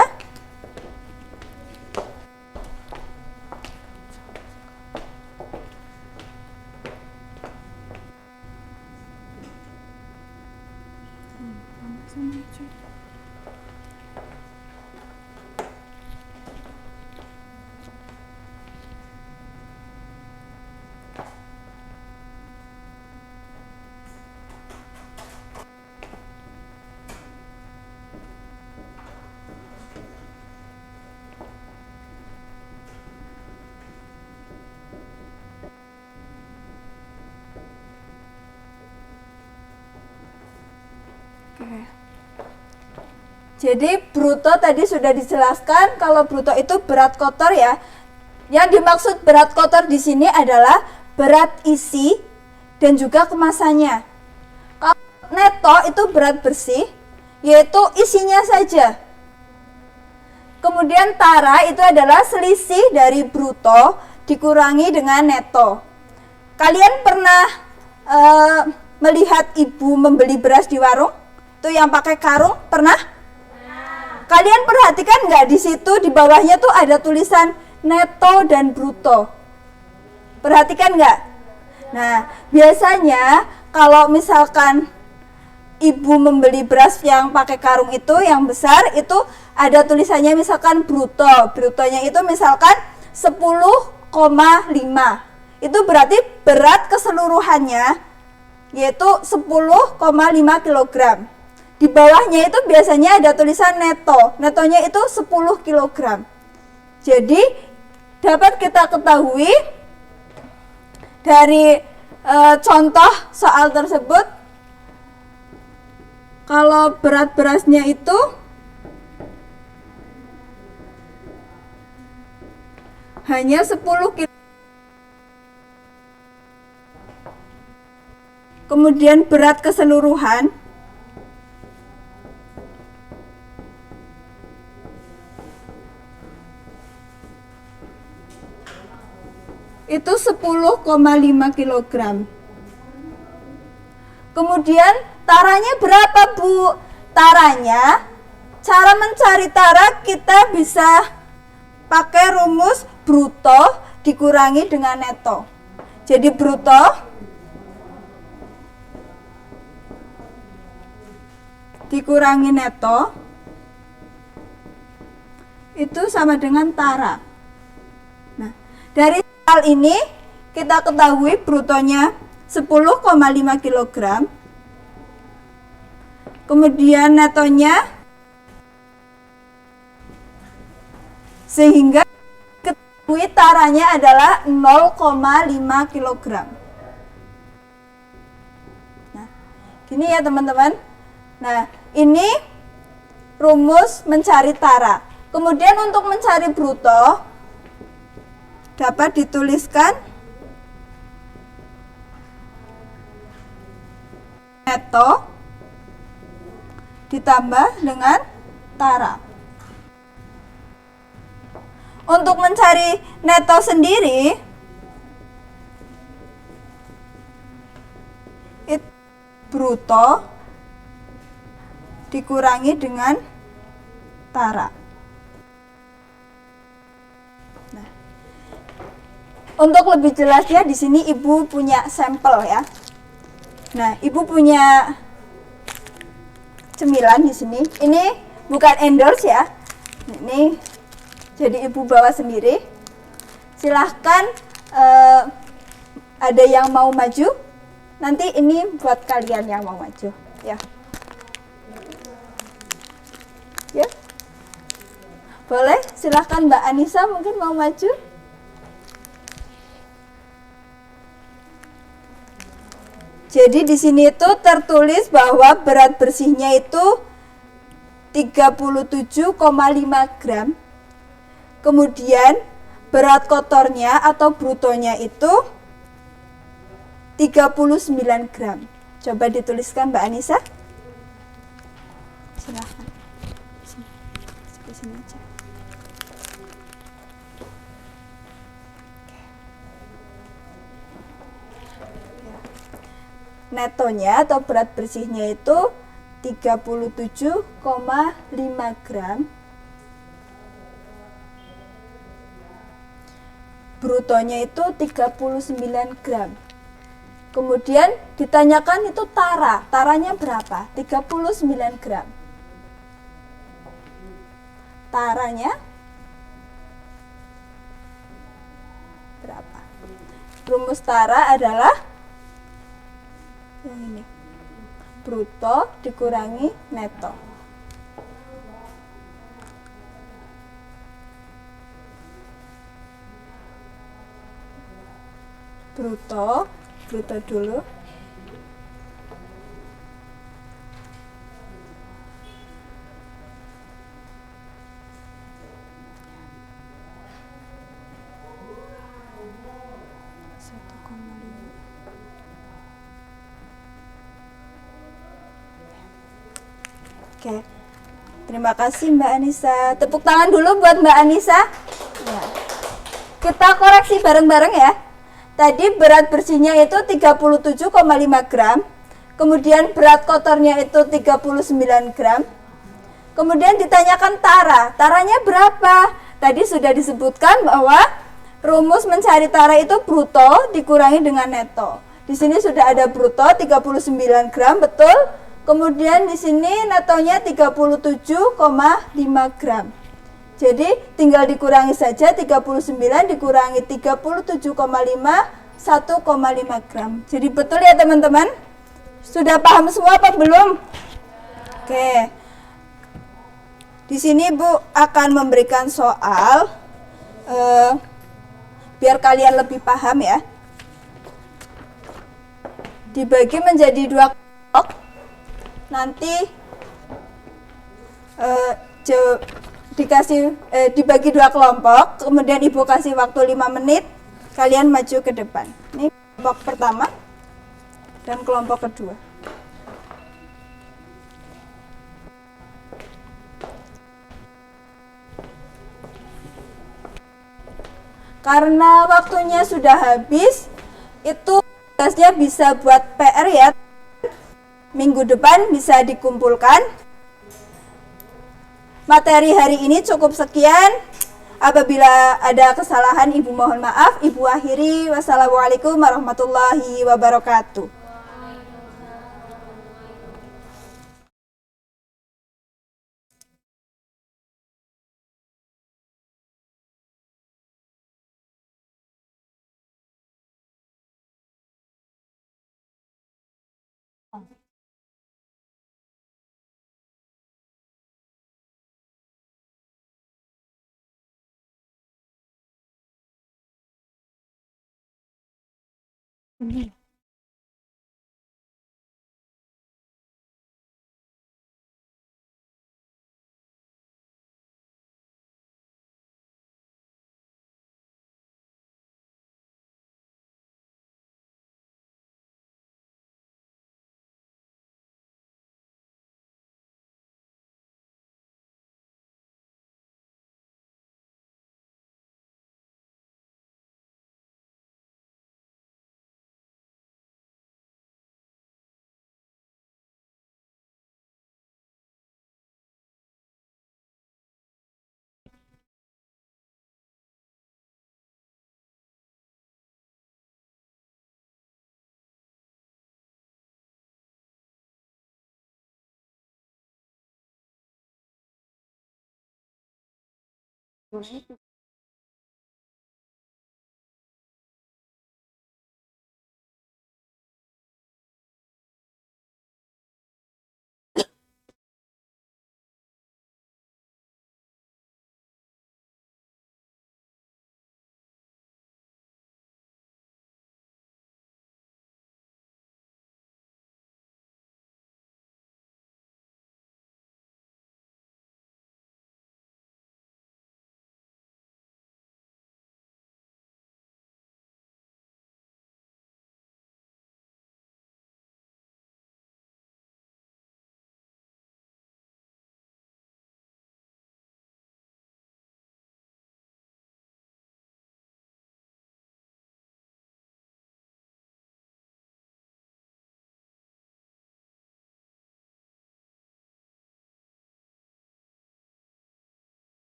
Jadi bruto tadi sudah dijelaskan kalau bruto itu berat kotor ya. Yang dimaksud berat kotor di sini adalah berat isi dan juga kemasannya. Kalau neto itu berat bersih, yaitu isinya saja. Kemudian tara itu adalah selisih dari bruto dikurangi dengan neto. Kalian pernah melihat ibu membeli beras di warung? Itu yang pakai karung, pernah? Kalian perhatikan nggak di situ di bawahnya tuh ada tulisan neto dan bruto. Perhatikan nggak? Nah, biasanya kalau misalkan ibu membeli beras yang pakai karung itu yang besar itu ada tulisannya misalkan bruto. Brutonya itu misalkan 10,5. Itu berarti berat keseluruhannya yaitu 10,5 kg. Di bawahnya itu biasanya ada tulisan neto. Netonya itu 10 kg. Jadi dapat kita ketahui dari contoh soal tersebut, kalau berat berasnya itu hanya 10 kg. Kemudian berat keseluruhan itu 10,5 kg. Kemudian taranya berapa, Bu? Taranya, cara mencari tara kita bisa pakai rumus bruto dikurangi dengan neto. Jadi bruto dikurangi neto itu sama dengan tara. Nah, dari hal ini kita ketahui brutonya 10,5 kg. Kemudian netonya, sehingga ketahui taranya adalah 0,5 kg. Nah, gini ya teman-teman. Nah, ini rumus mencari tara. Kemudian untuk mencari bruto dapat dituliskan neto ditambah dengan tara. Untuk mencari neto sendiri, itu bruto dikurangi dengan tara. Nah, untuk lebih jelasnya di sini Ibu punya sampel ya. Nah, Ibu punya cemilan di sini. Ini bukan endorse ya. Ini jadi Ibu bawa sendiri. Silahkan ada yang mau maju. Nanti ini buat kalian yang mau maju ya. Ya. Boleh, silahkan Mbak Anissa mungkin mau maju. Jadi di sini itu tertulis bahwa berat bersihnya itu 37,5 gram. Kemudian berat kotornya atau brutonya itu 39 gram. Coba dituliskan Mbak Anissa. Silahkan. Sini aja. Netonya atau berat bersihnya itu 37,5 gram. Brutonya itu 39 gram. Kemudian ditanyakan itu tara. Taranya berapa? 39 gram. Taranya berapa? Rumus tara adalah yang ini, bruto dikurangi neto. Bruto dulu. Oke, terima kasih Mbak Anissa. Tepuk tangan dulu buat Mbak Anissa. Ya. Kita koreksi bareng-bareng ya. Tadi berat bersihnya itu 37,5 gram. Kemudian berat kotornya itu 39 gram. Kemudian ditanyakan tara. Taranya berapa? Tadi sudah disebutkan bahwa rumus mencari tara itu bruto dikurangi dengan neto. Di sini sudah ada bruto 39 gram, betul? Kemudian di sini netonya 37,5 gram. Jadi tinggal dikurangi saja 39 dikurangi 37,5, 1,5 gram. Jadi betul ya teman-teman? Sudah paham semua apa belum? Oke. Di sini Bu akan memberikan soal biar kalian lebih paham ya. Dibagi menjadi 2 kelompok. Nanti dibagi 2 kelompok, kemudian Ibu kasih waktu 5 menit, kalian maju ke depan. Ini kelompok pertama dan kelompok kedua. Karena waktunya sudah habis, itu tugasnya bisa buat PR ya. Minggu depan bisa dikumpulkan. Materi hari ini cukup sekian. Apabila ada kesalahan Ibu mohon maaf. Ibu akhiri. Wassalamualaikum warahmatullahi wabarakatuh.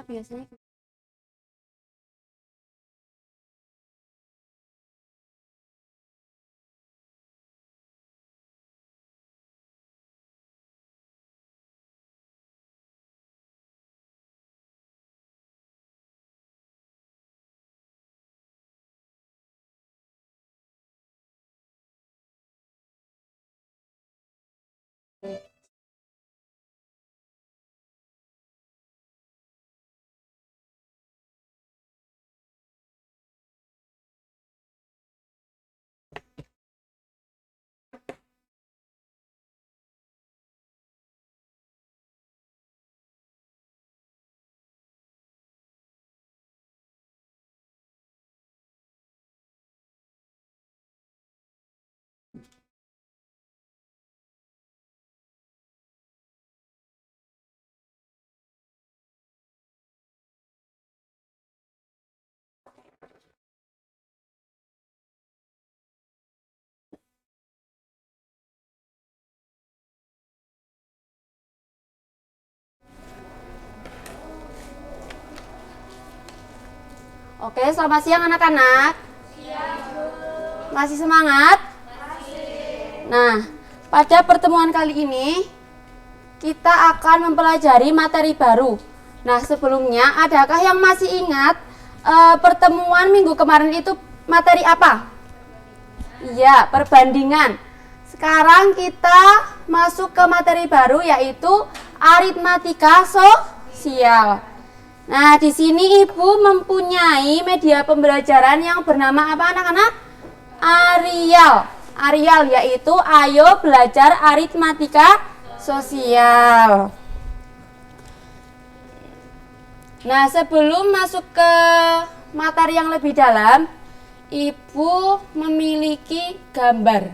Biasanya Oke, selamat siang anak-anak. Masih semangat? Nah, pada pertemuan kali ini kita akan mempelajari materi baru. Nah, sebelumnya adakah yang masih ingat pertemuan minggu kemarin itu materi apa? Iya, perbandingan. Sekarang kita masuk ke materi baru yaitu aritmatika sosial. Nah, di sini Ibu mempunyai media pembelajaran yang bernama apa anak-anak? Arial. Arial yaitu ayo belajar aritmatika sosial. Nah, sebelum masuk ke materi yang lebih dalam, Ibu memiliki gambar.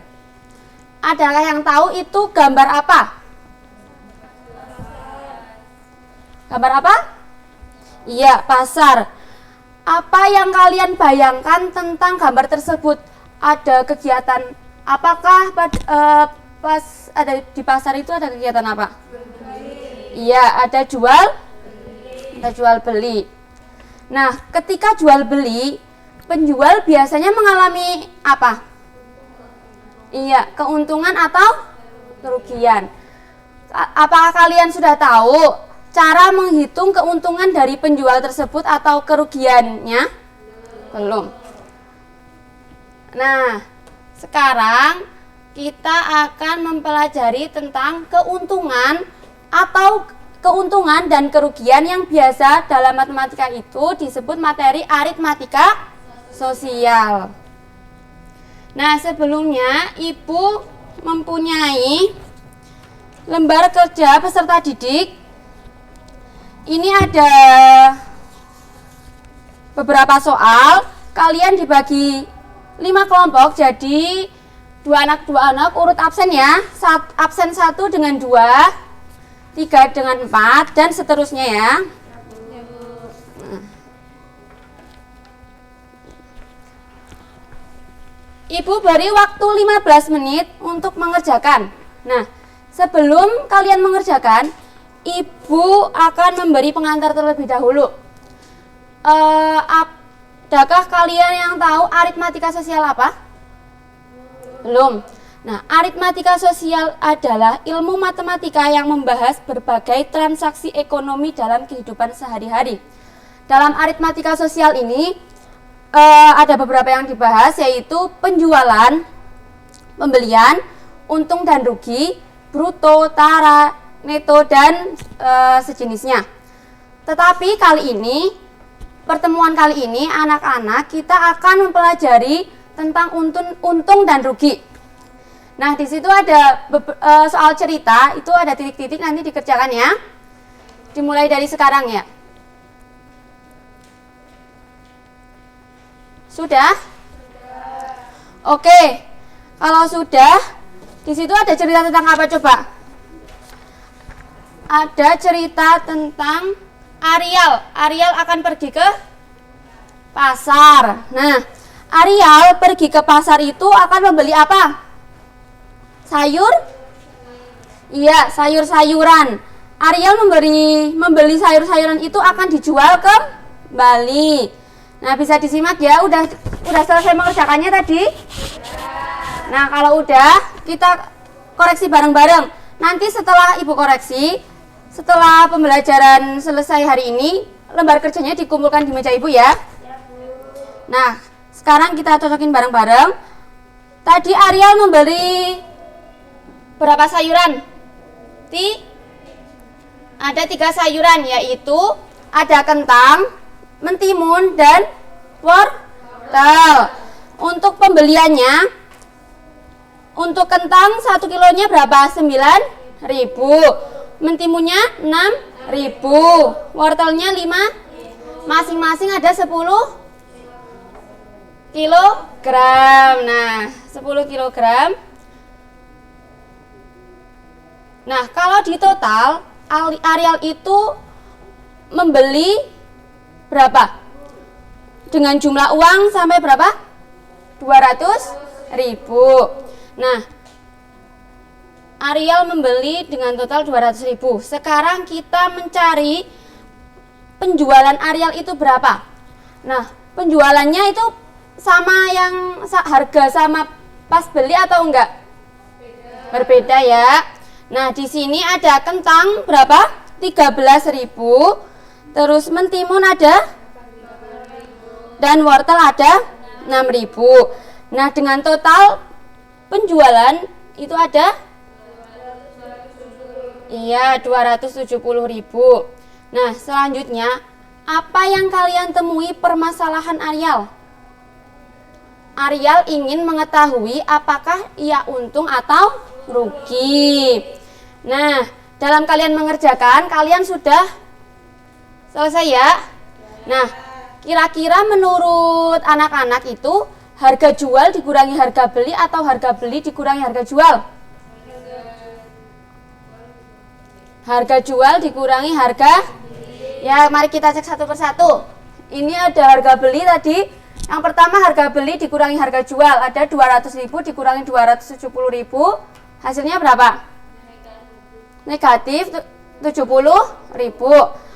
Adakah yang tahu itu gambar apa? Gambar apa? Iya, pasar. Apa yang kalian bayangkan tentang gambar tersebut? Ada kegiatan apakah pas ada di pasar itu ada kegiatan apa? Iya, ada jual beli. Nah, ketika jual beli, penjual biasanya mengalami apa? Iya, keuntungan atau kerugian. Apakah kalian sudah tahu cara menghitung keuntungan dari penjual tersebut atau kerugiannya? Belum. Nah, sekarang kita akan mempelajari tentang keuntungan atau keuntungan dan kerugian yang biasa dalam matematika itu disebut materi aritmatika sosial. Nah, sebelumnya Ibu mempunyai lembar kerja peserta didik. Ini ada beberapa soal, kalian dibagi 5 kelompok, jadi 2 anak urut absen ya. Absen 1 dengan 2, 3 dengan 4, dan seterusnya ya. Ibu beri waktu 15 menit untuk mengerjakan. Nah, sebelum kalian mengerjakan, Ibu akan memberi pengantar terlebih dahulu. Adakah kalian yang tahu aritmatika sosial apa? Belum. Nah, aritmatika sosial adalah ilmu matematika yang membahas berbagai transaksi ekonomi dalam kehidupan sehari-hari. Dalam aritmatika sosial ini ada beberapa yang dibahas, yaitu penjualan, pembelian, untung dan rugi, bruto, tara, neto, dan sejenisnya. Tetapi pertemuan kali ini anak-anak kita akan mempelajari tentang untung dan rugi. Nah, di situ ada soal cerita, itu ada titik-titik, nanti dikerjakan ya. Dimulai dari sekarang ya. Sudah? Oke. Kalau sudah, di situ ada cerita tentang apa coba? Ada cerita tentang Ariel. Ariel akan pergi ke pasar. Nah, Ariel pergi ke pasar itu akan membeli apa? Sayur? Iya, sayur-sayuran. Ariel membeli sayur-sayuran itu akan dijual kembali. Nah, bisa disimak ya, udah selesai mengerjakannya tadi? Nah, kalau udah, kita koreksi bareng-bareng. Nanti setelah Ibu koreksi, setelah pembelajaran selesai hari ini, lembar kerjanya dikumpulkan di meja Ibu ya. Nah, sekarang kita cocokin bareng-bareng. Tadi Ariel membeli berapa sayuran? Ada 3 sayuran, yaitu ada kentang, mentimun, dan wortel. Untuk pembeliannya, untuk kentang 1 kilonya berapa? 9.000. Mentimunnya 6.000. Wortelnya 5. Masing-masing ada 10 kilogram. Nah, 10 kilogram. Nah, kalau di total Ariel itu membeli berapa? Dengan jumlah uang sampai berapa? 200.000. Nah, Ariel membeli dengan total 200.000. Sekarang kita mencari penjualan Ariel itu berapa? Nah, penjualannya itu sama yang harga sama pas beli atau enggak? Berbeda ya. Nah, di sini ada kentang berapa? 13.000. Terus mentimun ada, dan wortel ada 6.000. Nah, dengan total penjualan itu ada 270.000. Nah, selanjutnya apa yang kalian temui permasalahan Ariel? Ariel ingin mengetahui apakah ia untung atau rugi. Nah, dalam kalian mengerjakan, kalian sudah selesai ya? Nah, kira-kira menurut anak-anak itu harga jual dikurangi harga beli atau harga beli dikurangi harga jual? Harga jual dikurangi harga. Ya, mari kita cek satu persatu. Ini ada harga beli tadi. Yang pertama harga beli dikurangi harga jual. Ada 200.000 dikurangi 270.000. Hasilnya berapa? Negatif 70.000.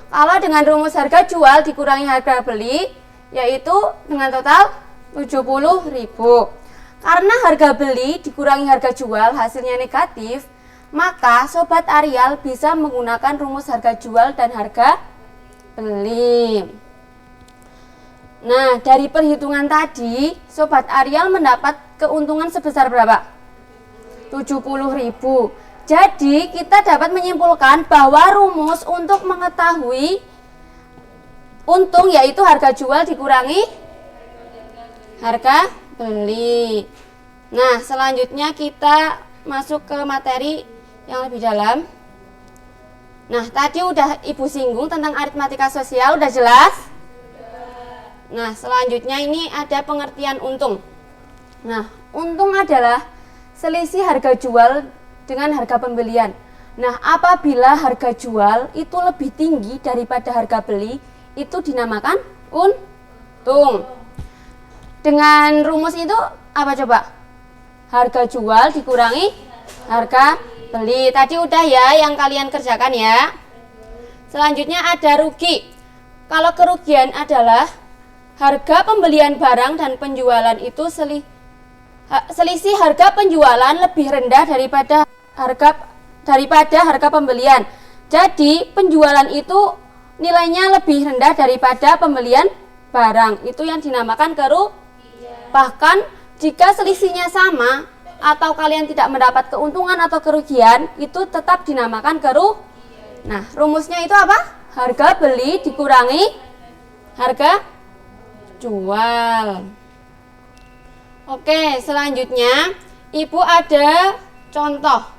Kalau dengan rumus harga jual dikurangi harga beli, yaitu dengan total 70.000. Karena harga beli dikurangi harga jual hasilnya negatif, maka Sobat Ariel bisa menggunakan rumus harga jual dan harga beli. Nah, dari perhitungan tadi, Sobat Ariel mendapat keuntungan sebesar berapa? 70.000. Jadi kita dapat menyimpulkan bahwa rumus untuk mengetahui untung yaitu harga jual dikurangi harga beli. Nah, selanjutnya kita masuk ke materi yang lebih dalam. Nah, tadi udah Ibu singgung tentang aritmatika sosial, udah jelas? Nah, selanjutnya ini ada pengertian untung. Nah, untung adalah selisih harga jual dengan harga pembelian. Nah, apabila harga jual itu lebih tinggi daripada harga beli, itu dinamakan untung. Dengan rumus itu apa coba? Harga jual dikurangi harga beli. Tadi udah ya yang kalian kerjakan ya. Selanjutnya ada rugi. Kalau kerugian adalah harga pembelian barang dan penjualan itu selisih harga penjualan lebih rendah daripada harga pembelian. Jadi penjualan itu nilainya lebih rendah daripada pembelian barang. Itu yang dinamakan kerugian. Bahkan jika selisihnya sama atau kalian tidak mendapat keuntungan atau kerugian, itu tetap dinamakan kerugian. Nah, rumusnya itu apa? Harga beli dikurangi harga jual. Oke, selanjutnya Ibu ada contoh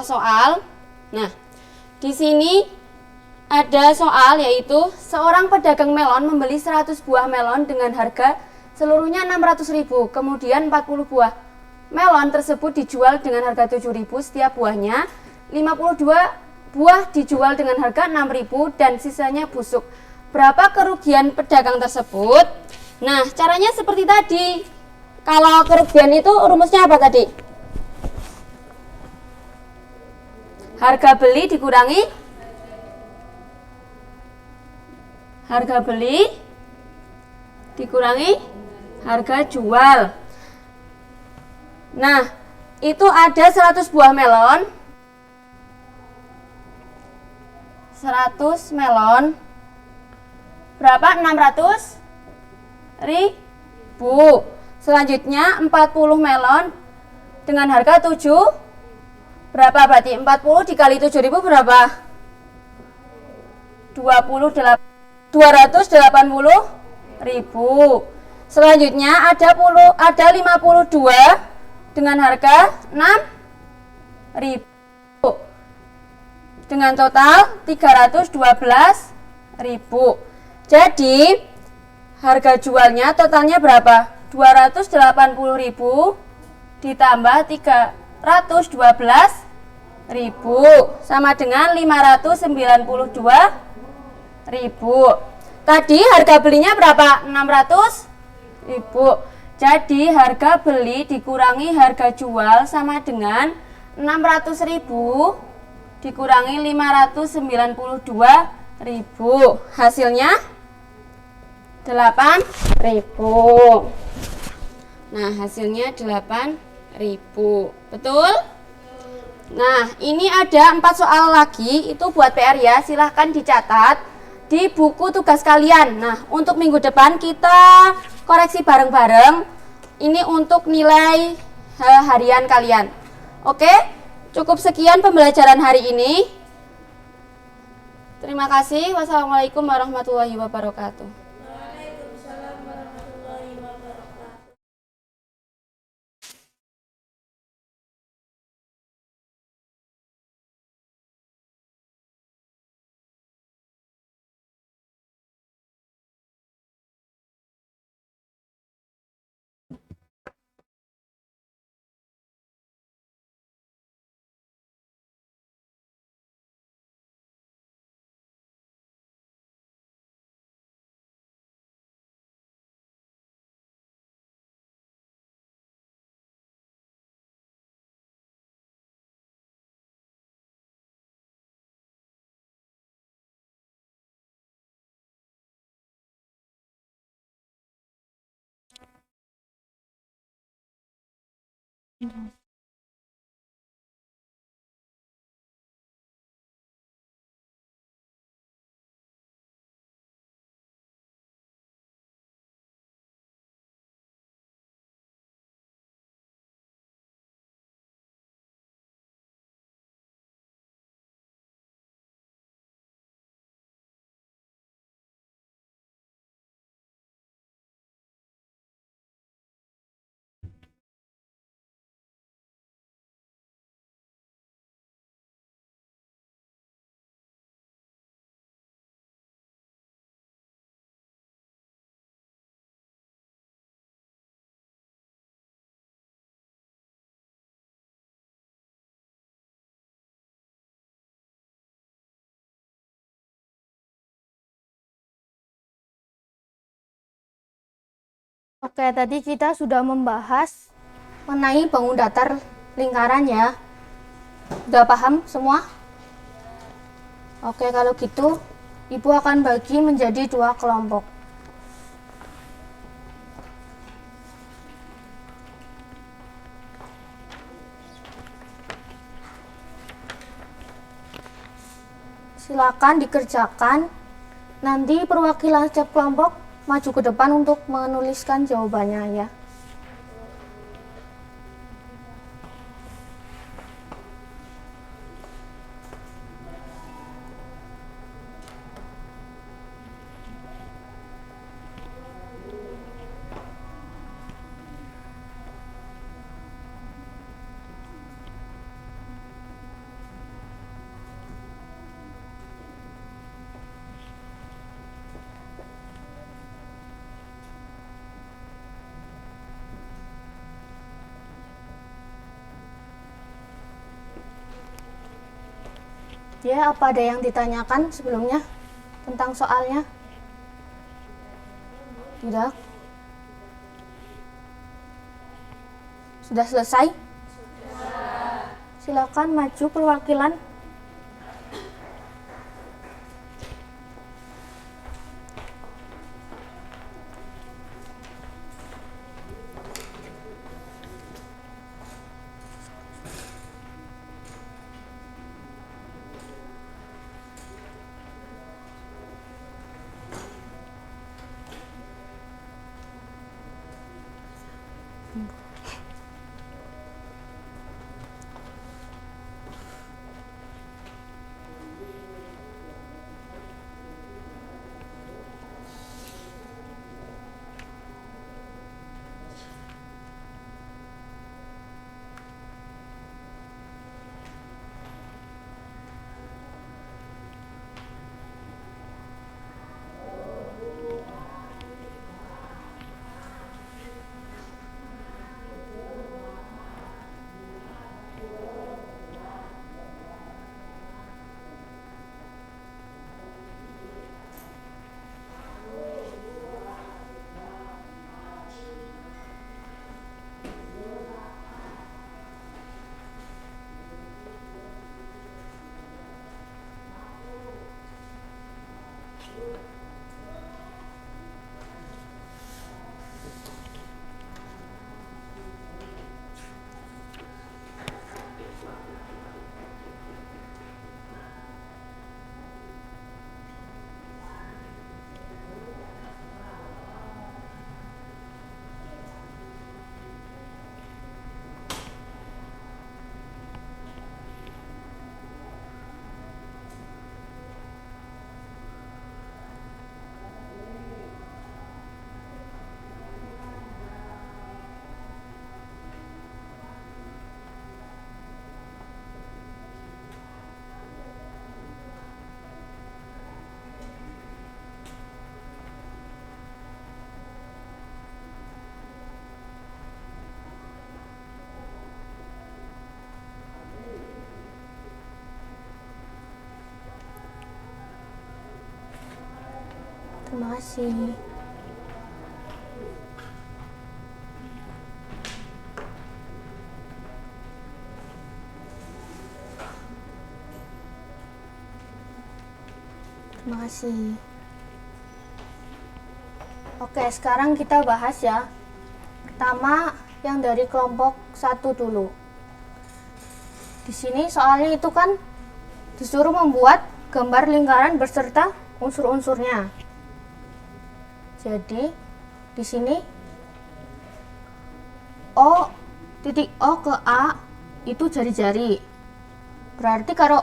soal. Nah, di sini ada soal yaitu seorang pedagang melon membeli 100 buah melon dengan harga seluruhnya 600.000. Kemudian 40 buah melon tersebut dijual dengan harga 7.000 setiap buahnya. 52 buah dijual dengan harga 6.000 dan sisanya busuk. Berapa kerugian pedagang tersebut? Nah, caranya seperti tadi. Kalau kerugian itu rumusnya apa tadi? Harga beli dikurangi harga jual. Nah, itu ada 100 buah melon. 100 melon berapa? 600.000. Selanjutnya 40 melon dengan harga 7. Berapa berarti? 40 dikali 7.000 berapa? 280.000. Selanjutnya ada 52 dengan harga 6.000. Dengan total 312.000. Jadi harga jualnya totalnya berapa? 280.000 ditambah 312.000 sama dengan 592.000. Tadi harga belinya berapa? 600.000. Jadi harga beli dikurangi harga jual sama dengan 600.000 dikurangi 592.000. Hasilnya 8.000. Nah, hasilnya 8.000. Betul? Nah, ini ada 4 soal lagi, itu buat PR ya, silahkan dicatat di buku tugas kalian. Nah, untuk minggu depan kita koreksi bareng-bareng, ini untuk nilai harian kalian. Oke, cukup sekian pembelajaran hari ini. Terima kasih, wassalamualaikum warahmatullahi wabarakatuh. Oke, tadi kita sudah membahas mengenai bangun datar lingkaran ya. Udah paham semua? Oke, kalau gitu Ibu akan bagi menjadi 2 kelompok. Silakan dikerjakan. Nanti perwakilan setiap kelompok maju ke depan untuk menuliskan jawabannya ya. Ya, apa ada yang ditanyakan sebelumnya tentang soalnya? Tidak? Sudah selesai? Silakan maju perwakilan. Terima kasih. Terima kasih. Oke, sekarang kita bahas ya. Pertama, yang dari kelompok 1 dulu. Di sini soalnya itu kan disuruh membuat gambar lingkaran beserta unsur-unsurnya. Jadi di sini titik O ke A itu jari-jari. Berarti kalau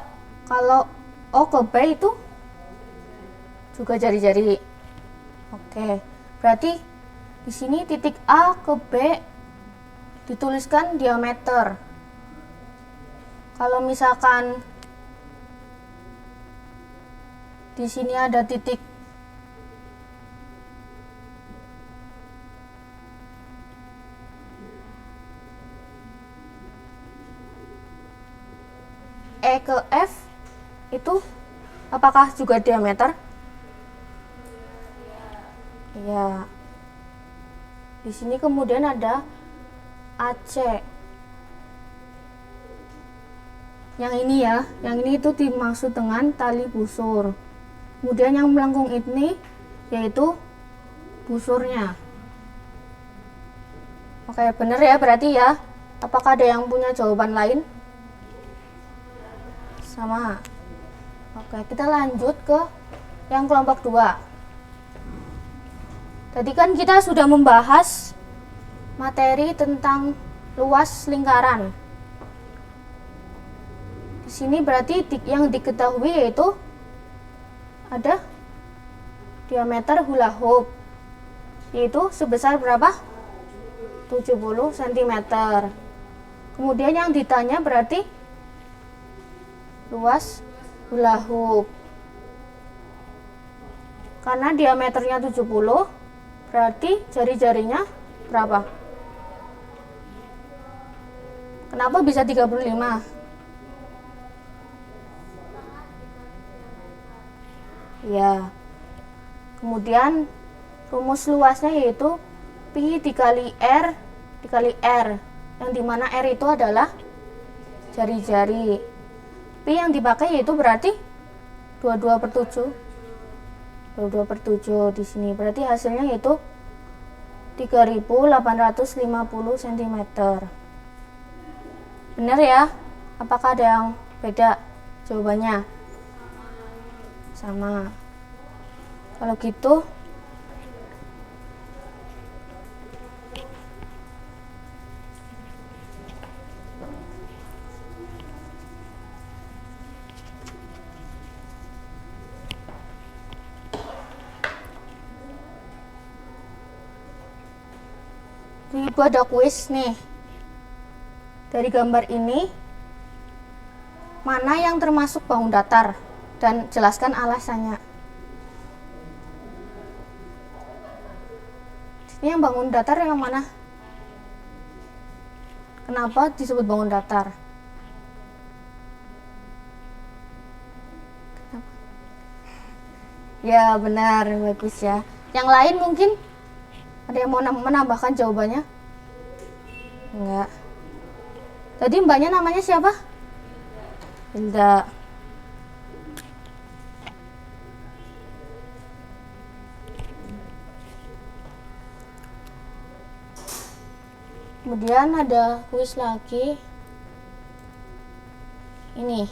O ke B itu juga jari-jari. Oke, berarti di sini titik A ke B dituliskan diameter. Kalau misalkan di sini ada titik E ke F itu apakah juga diameter? Iya. Di sini kemudian ada AC. Yang ini ya, yang ini itu dimaksud dengan tali busur. Kemudian yang melengkung ini yaitu busurnya. Oke, bener ya berarti ya. Apakah ada yang punya jawaban lain? Sama. Oke, kita lanjut ke yang kelompok 2. Tadi kan kita sudah membahas materi tentang luas lingkaran. Di sini berarti yang diketahui yaitu ada diameter hula hoop, yaitu sebesar berapa? 70 cm. Kemudian yang ditanya berarti luas hula hoop. Karena diameternya 70, berarti jari-jarinya berapa? Kenapa bisa 35? Ya. Kemudian rumus luasnya yaitu pi dikali r dikali r, yang dimana r itu adalah jari-jari. Pi yang dipakai yaitu berarti 22/7. 22/7 di sini berarti hasilnya yaitu 3850 cm. Benar ya? Apakah ada yang beda jawabannya? Sama. Kalau gitu Ibu ada kuis nih. Dari gambar ini, mana yang termasuk bangun datar? Dan jelaskan alasannya. Ini yang bangun datar yang mana? Kenapa disebut bangun datar? Kenapa? Ya benar, bagus ya. Yang lain mungkin ada yang mau menambahkan jawabannya? Enggak. Tadi mbaknya namanya siapa? Hilda. Kemudian ada kuis lagi. Ini.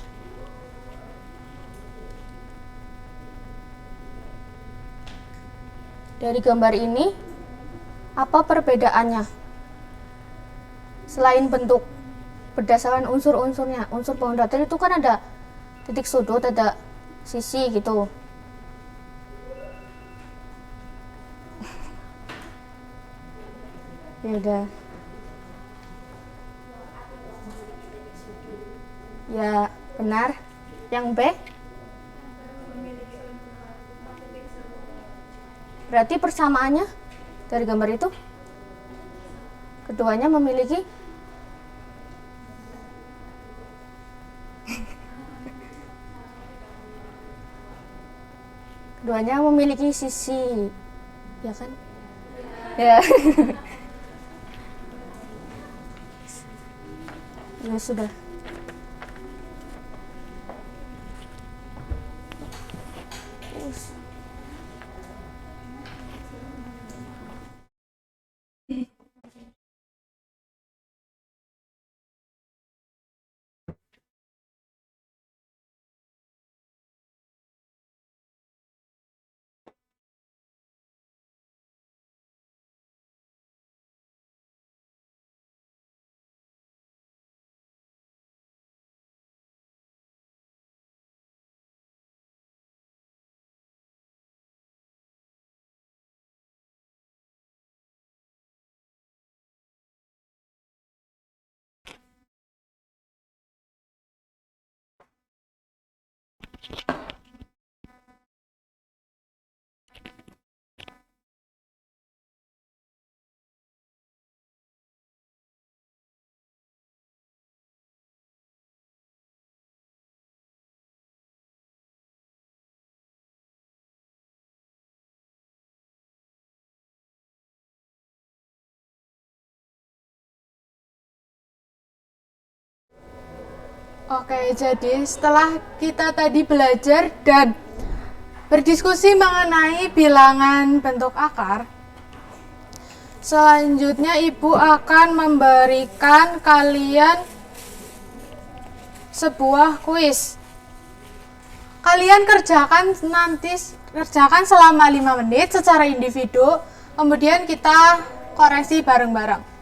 Dari gambar ini, apa perbedaannya? Selain bentuk, berdasarkan unsur-unsurnya. Unsur bangun datar itu kan ada titik sudut, ada sisi gitu. Ya udah. Ya, benar. Yang B? Berarti persamaannya dari gambar itu? Keduanya memiliki keduanya memiliki sisi, ya kan? Ya. Ya sudah. Oke, jadi setelah kita tadi belajar dan berdiskusi mengenai bilangan bentuk akar, selanjutnya Ibu akan memberikan kalian sebuah kuis. Kalian kerjakan selama 5 menit secara individu, kemudian kita koreksi bareng-bareng.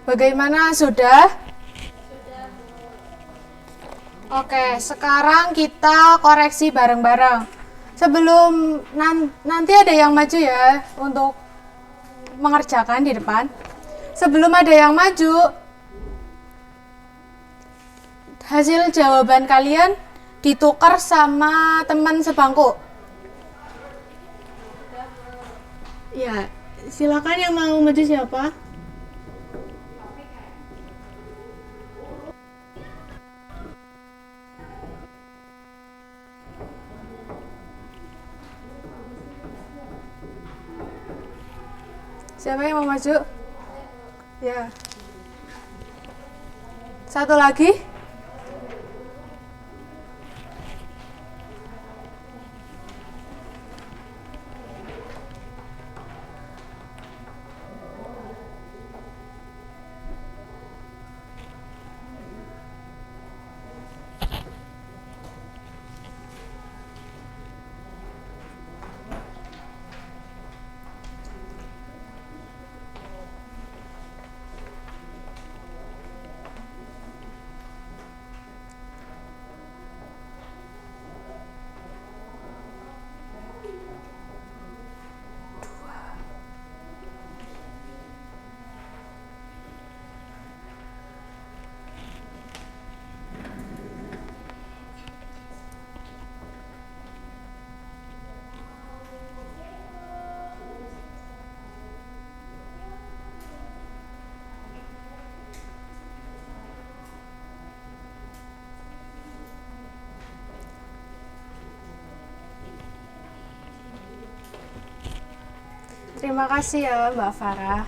Bagaimana, sudah? Oke, sekarang kita koreksi bareng-bareng. Sebelum nanti ada yang maju ya untuk mengerjakan di depan. Sebelum ada yang maju, hasil jawaban kalian ditukar sama teman sebangku. Ya, silakan yang mau maju siapa? Siapa yang mau maju? Ya. Satu lagi. Terima kasih ya Mbak Farah.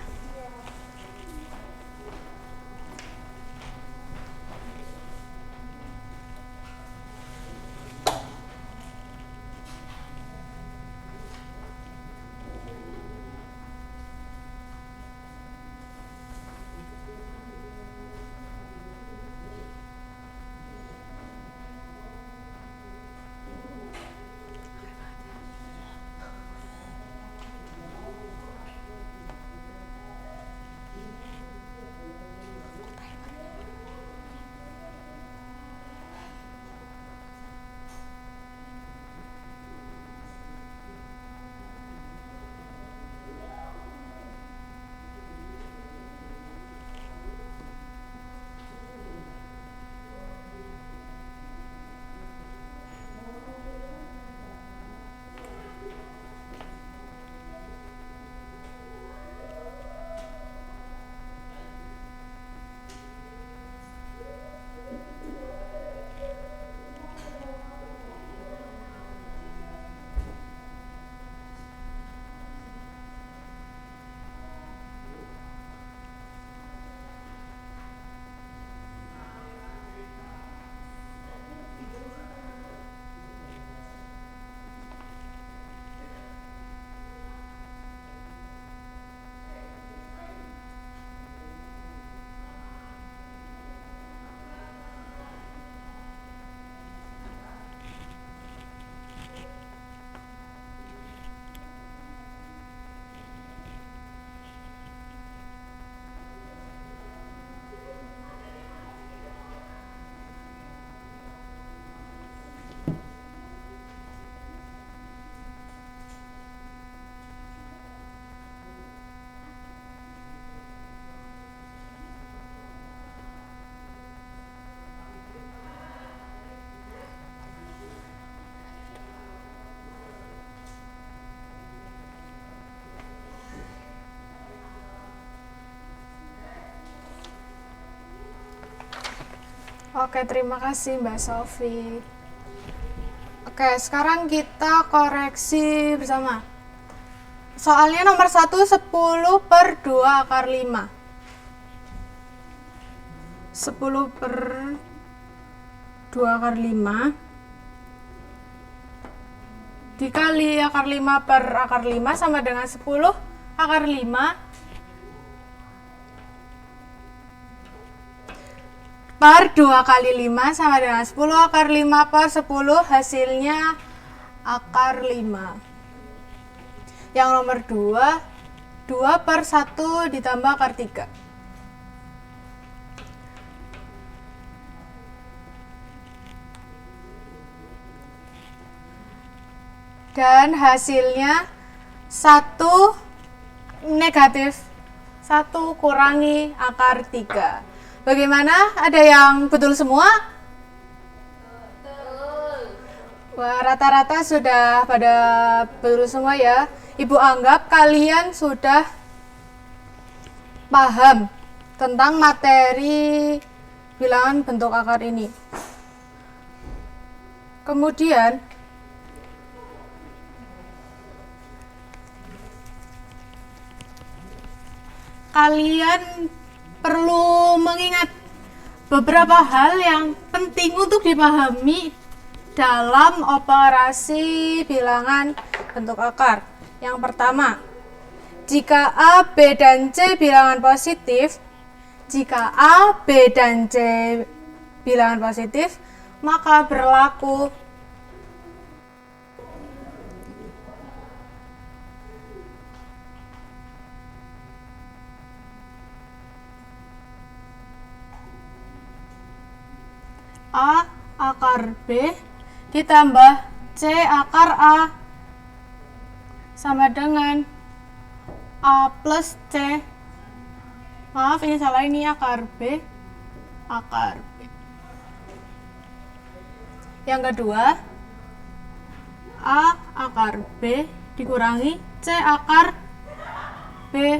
Oke, terima kasih Mbak Sofi. Oke, sekarang kita koreksi bersama. Soalnya nomor 1, 10 per 2 akar 5. 10 per 2 akar 5 dikali akar 5 per akar 5 sama dengan 10 akar 5 per 2 kali 5 sama dengan 10 akar 5 per 10, hasilnya akar 5. Yang nomor 2, 2 per 1 ditambah akar 3. Dan hasilnya 1 negatif 1 kurangi akar 3. Bagaimana? Ada yang betul semua? Wah, rata-rata sudah pada betul semua ya. Ibu anggap kalian sudah paham tentang materi bilangan bentuk akar ini. Kemudian kalian perlu mengingat beberapa hal yang penting untuk dipahami dalam operasi bilangan bentuk akar. Yang pertama, jika A, B, dan C bilangan positif, jika A, B, dan C bilangan positif, maka berlaku A akar B ditambah C akar A sama dengan A plus C. Maaf, ini salah, ini akar B akar B. Yang kedua, A akar B dikurangi C akar B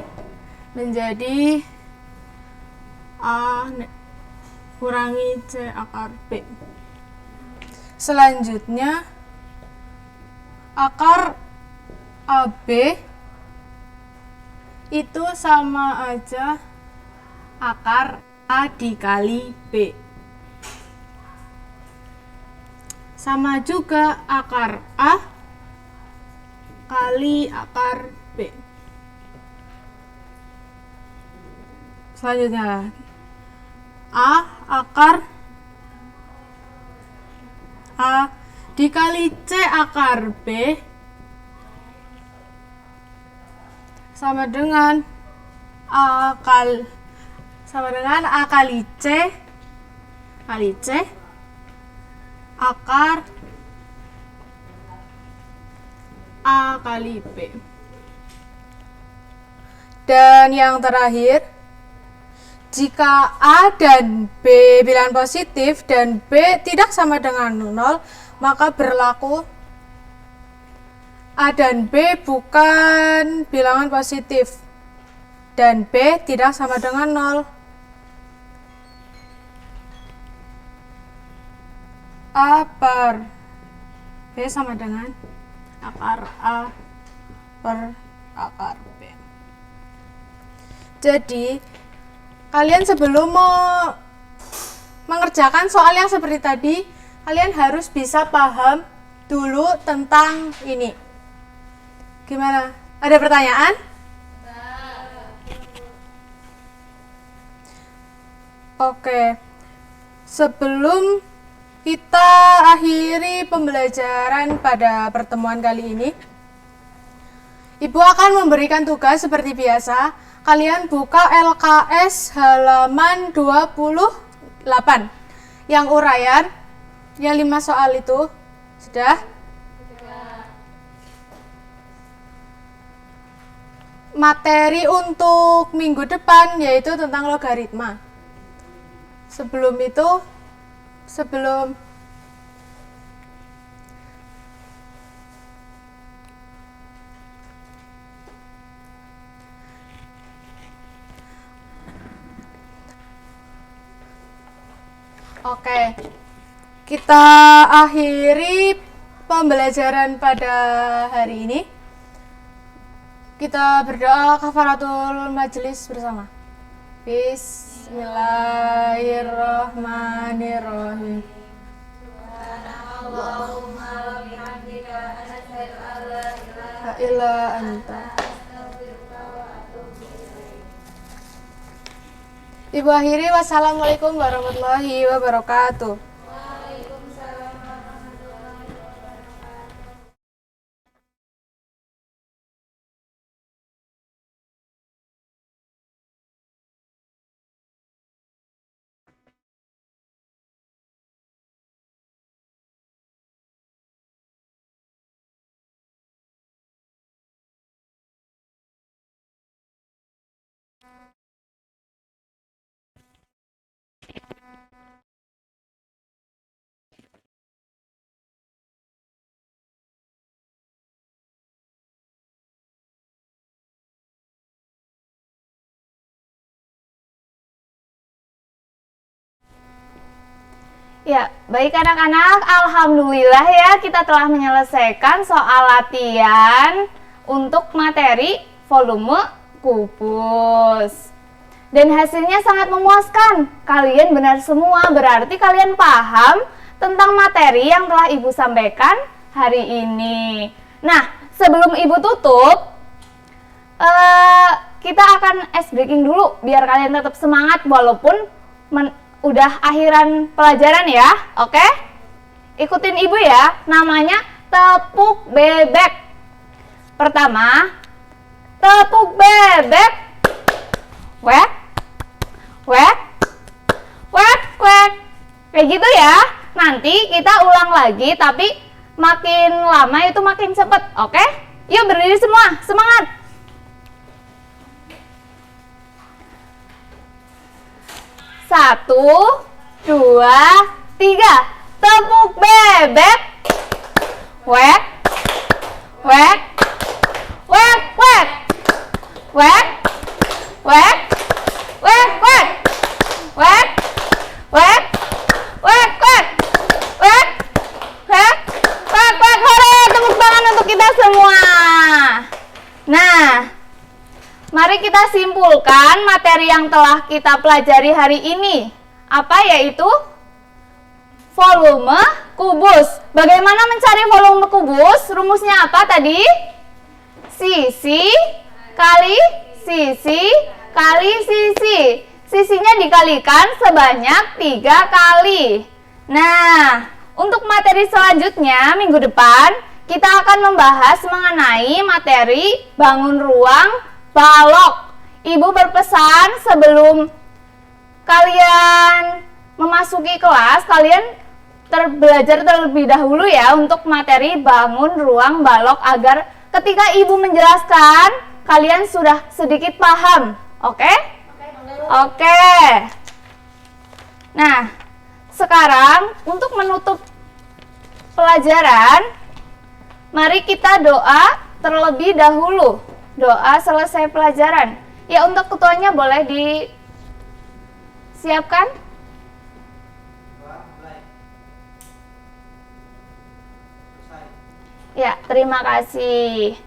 menjadi A kurangi C akar B. Selanjutnya, akar AB itu sama aja akar A dikali B. Sama juga akar A kali akar B. Selanjutnya, A akar A dikali C akar B sama dengan A kali C kali C akar A kali B. Dan yang terakhir, jika A dan B bilangan positif dan B tidak sama dengan 0, maka berlaku A dan B bukan bilangan positif dan B tidak sama dengan 0. A per B sama dengan akar A per akar B. Jadi, kalian sebelum mengerjakan soal yang seperti tadi, kalian harus bisa paham dulu tentang ini. Gimana? Ada pertanyaan? Oke. Sebelum kita akhiri pembelajaran pada pertemuan kali ini, Ibu akan memberikan tugas seperti biasa. Kalian buka LKS halaman 28 yang uraian, yang 5 soal itu. Sudah? Materi untuk minggu depan yaitu tentang logaritma. Sebelum Oke, kita akhiri pembelajaran pada hari ini. Kita berdoa kafaratul majelis bersama. Bismillahirrahmanirrahim. La ilaha anta. Ibu akhiri, wassalamualaikum warahmatullahi wabarakatuh. Ya, baik anak-anak, alhamdulillah ya kita telah menyelesaikan soal latihan untuk materi volume kubus. Dan hasilnya sangat memuaskan. Kalian benar semua, berarti kalian paham tentang materi yang telah Ibu sampaikan hari ini. Nah, sebelum Ibu tutup, kita akan ice breaking dulu biar kalian tetap semangat walaupun udah akhiran pelajaran ya, oke? Ikutin Ibu ya, namanya tepuk bebek. Pertama, tepuk bebek. Wek, wek, wek, wek. Kayak gitu ya. Nanti kita ulang lagi, tapi makin lama itu makin cepet, oke? Yuk berdiri semua, semangat. Satu, dua, tiga. Tepuk bebek. Wek, wek, wek, wek, wek, wek, wek, wek, wek, wek, wek, wek, wek, wek, wek, wek. Hore, tepuk tangan untuk kita semua. Nah, mari kita simpulkan materi yang telah kita pelajari hari ini. Apa yaitu? Volume kubus. Bagaimana mencari volume kubus? Rumusnya apa tadi? Sisi kali sisi kali sisi. Sisinya dikalikan sebanyak 3 kali. Nah, untuk materi selanjutnya minggu depan kita akan membahas mengenai materi bangun ruang balok. Ibu berpesan sebelum kalian memasuki kelas, kalian belajar terlebih dahulu ya untuk materi bangun ruang balok agar ketika ibu menjelaskan, kalian sudah sedikit paham. Oke? Oke. Nah, sekarang untuk menutup pelajaran, mari kita doa terlebih dahulu. Doa selesai pelajaran. Ya, untuk ketuanya boleh disiapkan. Ya, terima kasih.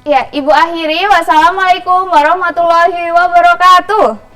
Ya, Ibu akhiri. Wassalamualaikum warahmatullahi wabarakatuh.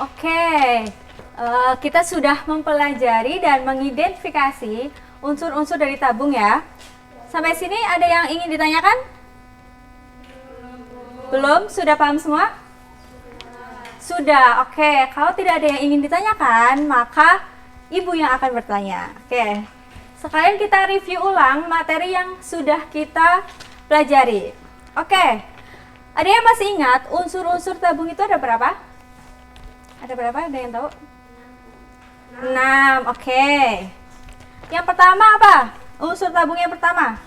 Oke, kita sudah mempelajari dan mengidentifikasi unsur-unsur dari tabung ya. Sampai sini ada yang ingin ditanyakan? Belum? Sudah paham semua? Sudah, oke. Kalau tidak ada yang ingin ditanyakan, maka ibu yang akan bertanya. Oke, sekalian kita review ulang materi yang sudah kita pelajari. Oke, ada yang masih ingat unsur-unsur tabung itu ada berapa? Ada berapa? Ada yang tahu? 6, oke. Yang pertama apa? Unsur tabung yang pertama?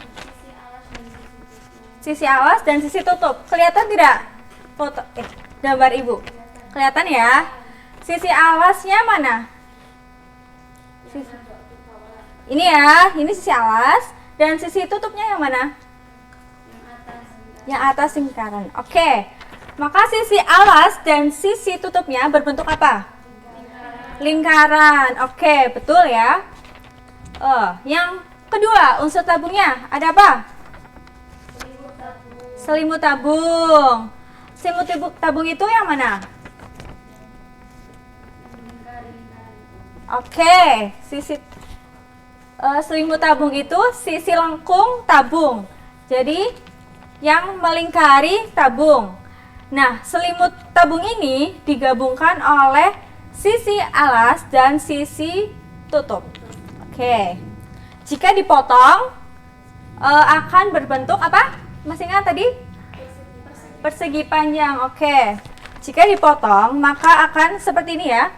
Sisi alas dan sisi tutup. Kelihatan tidak? Foto, gambar ibu. Kelihatan ya? Sisi alasnya mana? Ini ya, ini sisi alas. Dan sisi tutupnya yang mana? Yang atas lingkaran. Oke. Maka sisi alas dan sisi tutupnya berbentuk apa? Lingkaran. Oke, betul ya. Yang kedua, unsur tabungnya ada apa? Selimut tabung. Selimut tabung itu yang mana? Oke, sisi selimut tabung itu sisi lengkung tabung. Jadi yang melingkari tabung. Nah, selimut tabung ini digabungkan oleh sisi alas dan sisi tutup. Oke. Jika dipotong akan berbentuk apa? Masih ingat tadi? Persegi panjang. Oke. Jika dipotong maka akan seperti ini ya.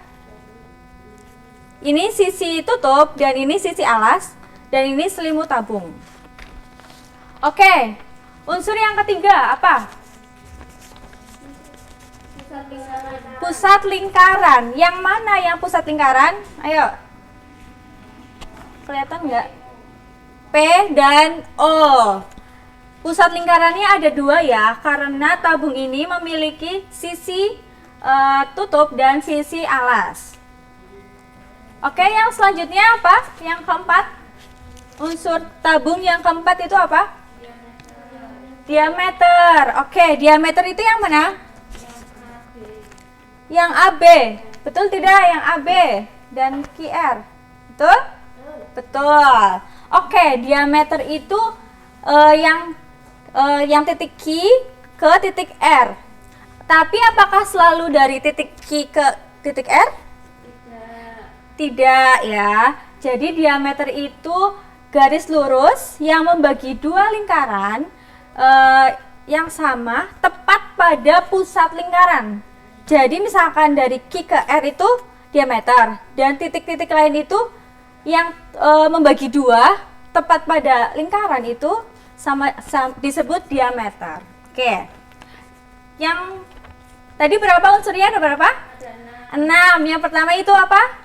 Ini sisi tutup dan ini sisi alas dan ini selimut tabung. Oke. Unsur yang ketiga apa? Pusat lingkaran. Yang mana yang pusat lingkaran? Ayo. Kelihatan nggak? P dan O. Pusat lingkarannya ada 2 ya, karena tabung ini memiliki sisi tutup dan sisi alas. Oke, yang selanjutnya apa? Yang keempat. Unsur tabung yang keempat itu apa? Diameter. Oke, diameter itu yang mana? Yang AB, betul tidak? Yang AB dan QR, betul? Betul. Oke, diameter itu yang titik Q ke titik R. Tapi apakah selalu dari titik Q ke titik R? Tidak ya. Jadi diameter itu garis lurus yang membagi 2 lingkaran yang sama tepat pada pusat lingkaran. Jadi misalkan dari Q ke R itu diameter dan titik-titik lain itu yang membagi 2 tepat pada lingkaran itu sama disebut diameter. Oke. Yang tadi berapa unsurnya? Ada berapa? 6. Yang pertama itu apa?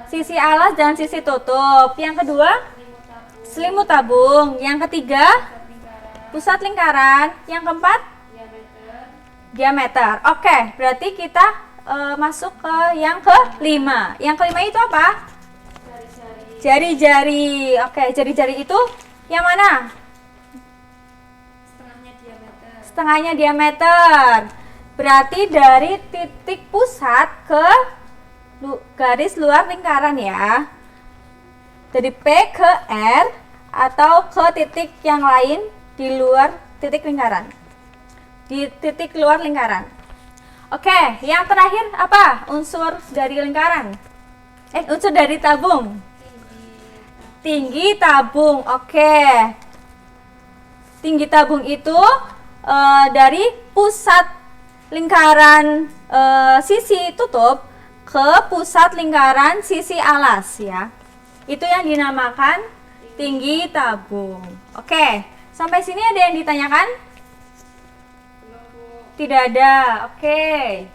Sisi alas dan sisi tutup. Yang kedua? Selimut tabung. Yang ketiga? Pusat lingkaran. Yang keempat? Diameter. Oke, berarti kita masuk ke yang kelima. Yang kelima itu apa? Jari-jari. Oke, jari-jari itu yang mana? Setengahnya diameter. Berarti dari titik pusat ke garis luar lingkaran ya. Dari P ke R atau ke titik yang lain di luar titik lingkaran. Di titik luar lingkaran. Oke, yang terakhir apa? Unsur dari lingkaran. Unsur dari tabung. Tinggi tabung. Oke. Tinggi tabung itu dari pusat lingkaran sisi tutup ke pusat lingkaran sisi alas ya. Itu yang dinamakan tinggi tabung. Oke, sampai sini ada yang ditanyakan? Tidak ada. Oke.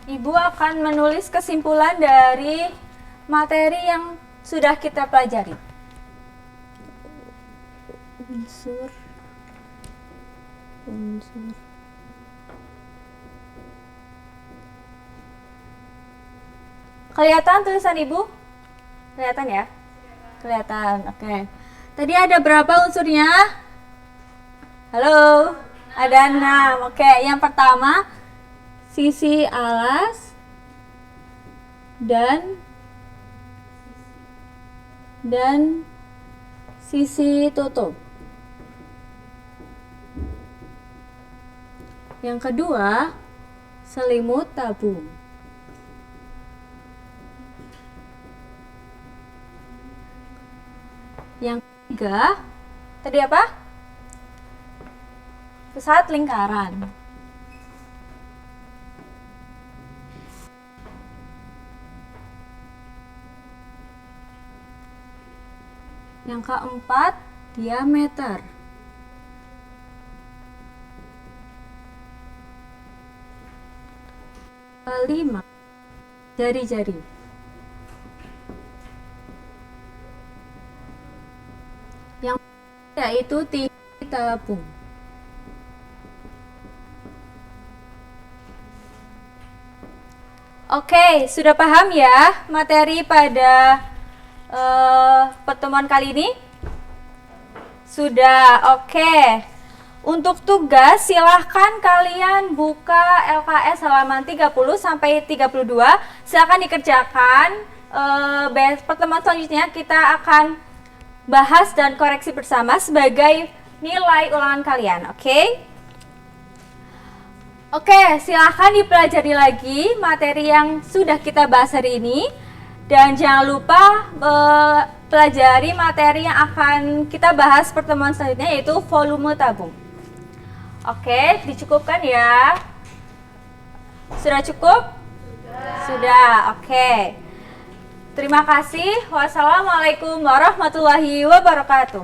Ibu akan menulis kesimpulan dari materi yang sudah kita pelajari. Unsur. Kelihatan tulisan Ibu? Kelihatan ya? Kelihatan. Oke. Tadi ada berapa unsurnya? Halo? Ada 6. Oke, yang pertama sisi alas dan sisi tutup. Yang kedua, selimut tabung. Yang ketiga, tadi apa? Pusat lingkaran. Yang keempat, diameter. Kelima, jari-jari. Yang yaitu tinggi tabung. Oke, sudah paham ya materi pada pertemuan kali ini? Sudah, oke. Untuk tugas silahkan kalian buka LKS halaman 30 sampai 32. Silahkan dikerjakan. Pertemuan selanjutnya kita akan bahas dan koreksi bersama sebagai nilai ulangan kalian, oke? Oke, silahkan dipelajari lagi materi yang sudah kita bahas hari ini. Dan jangan lupa pelajari materi yang akan kita bahas pertemuan selanjutnya, yaitu volume tabung. Oke, dicukupkan ya. Sudah cukup? Sudah, oke. Terima kasih. Wassalamualaikum warahmatullahi wabarakatuh.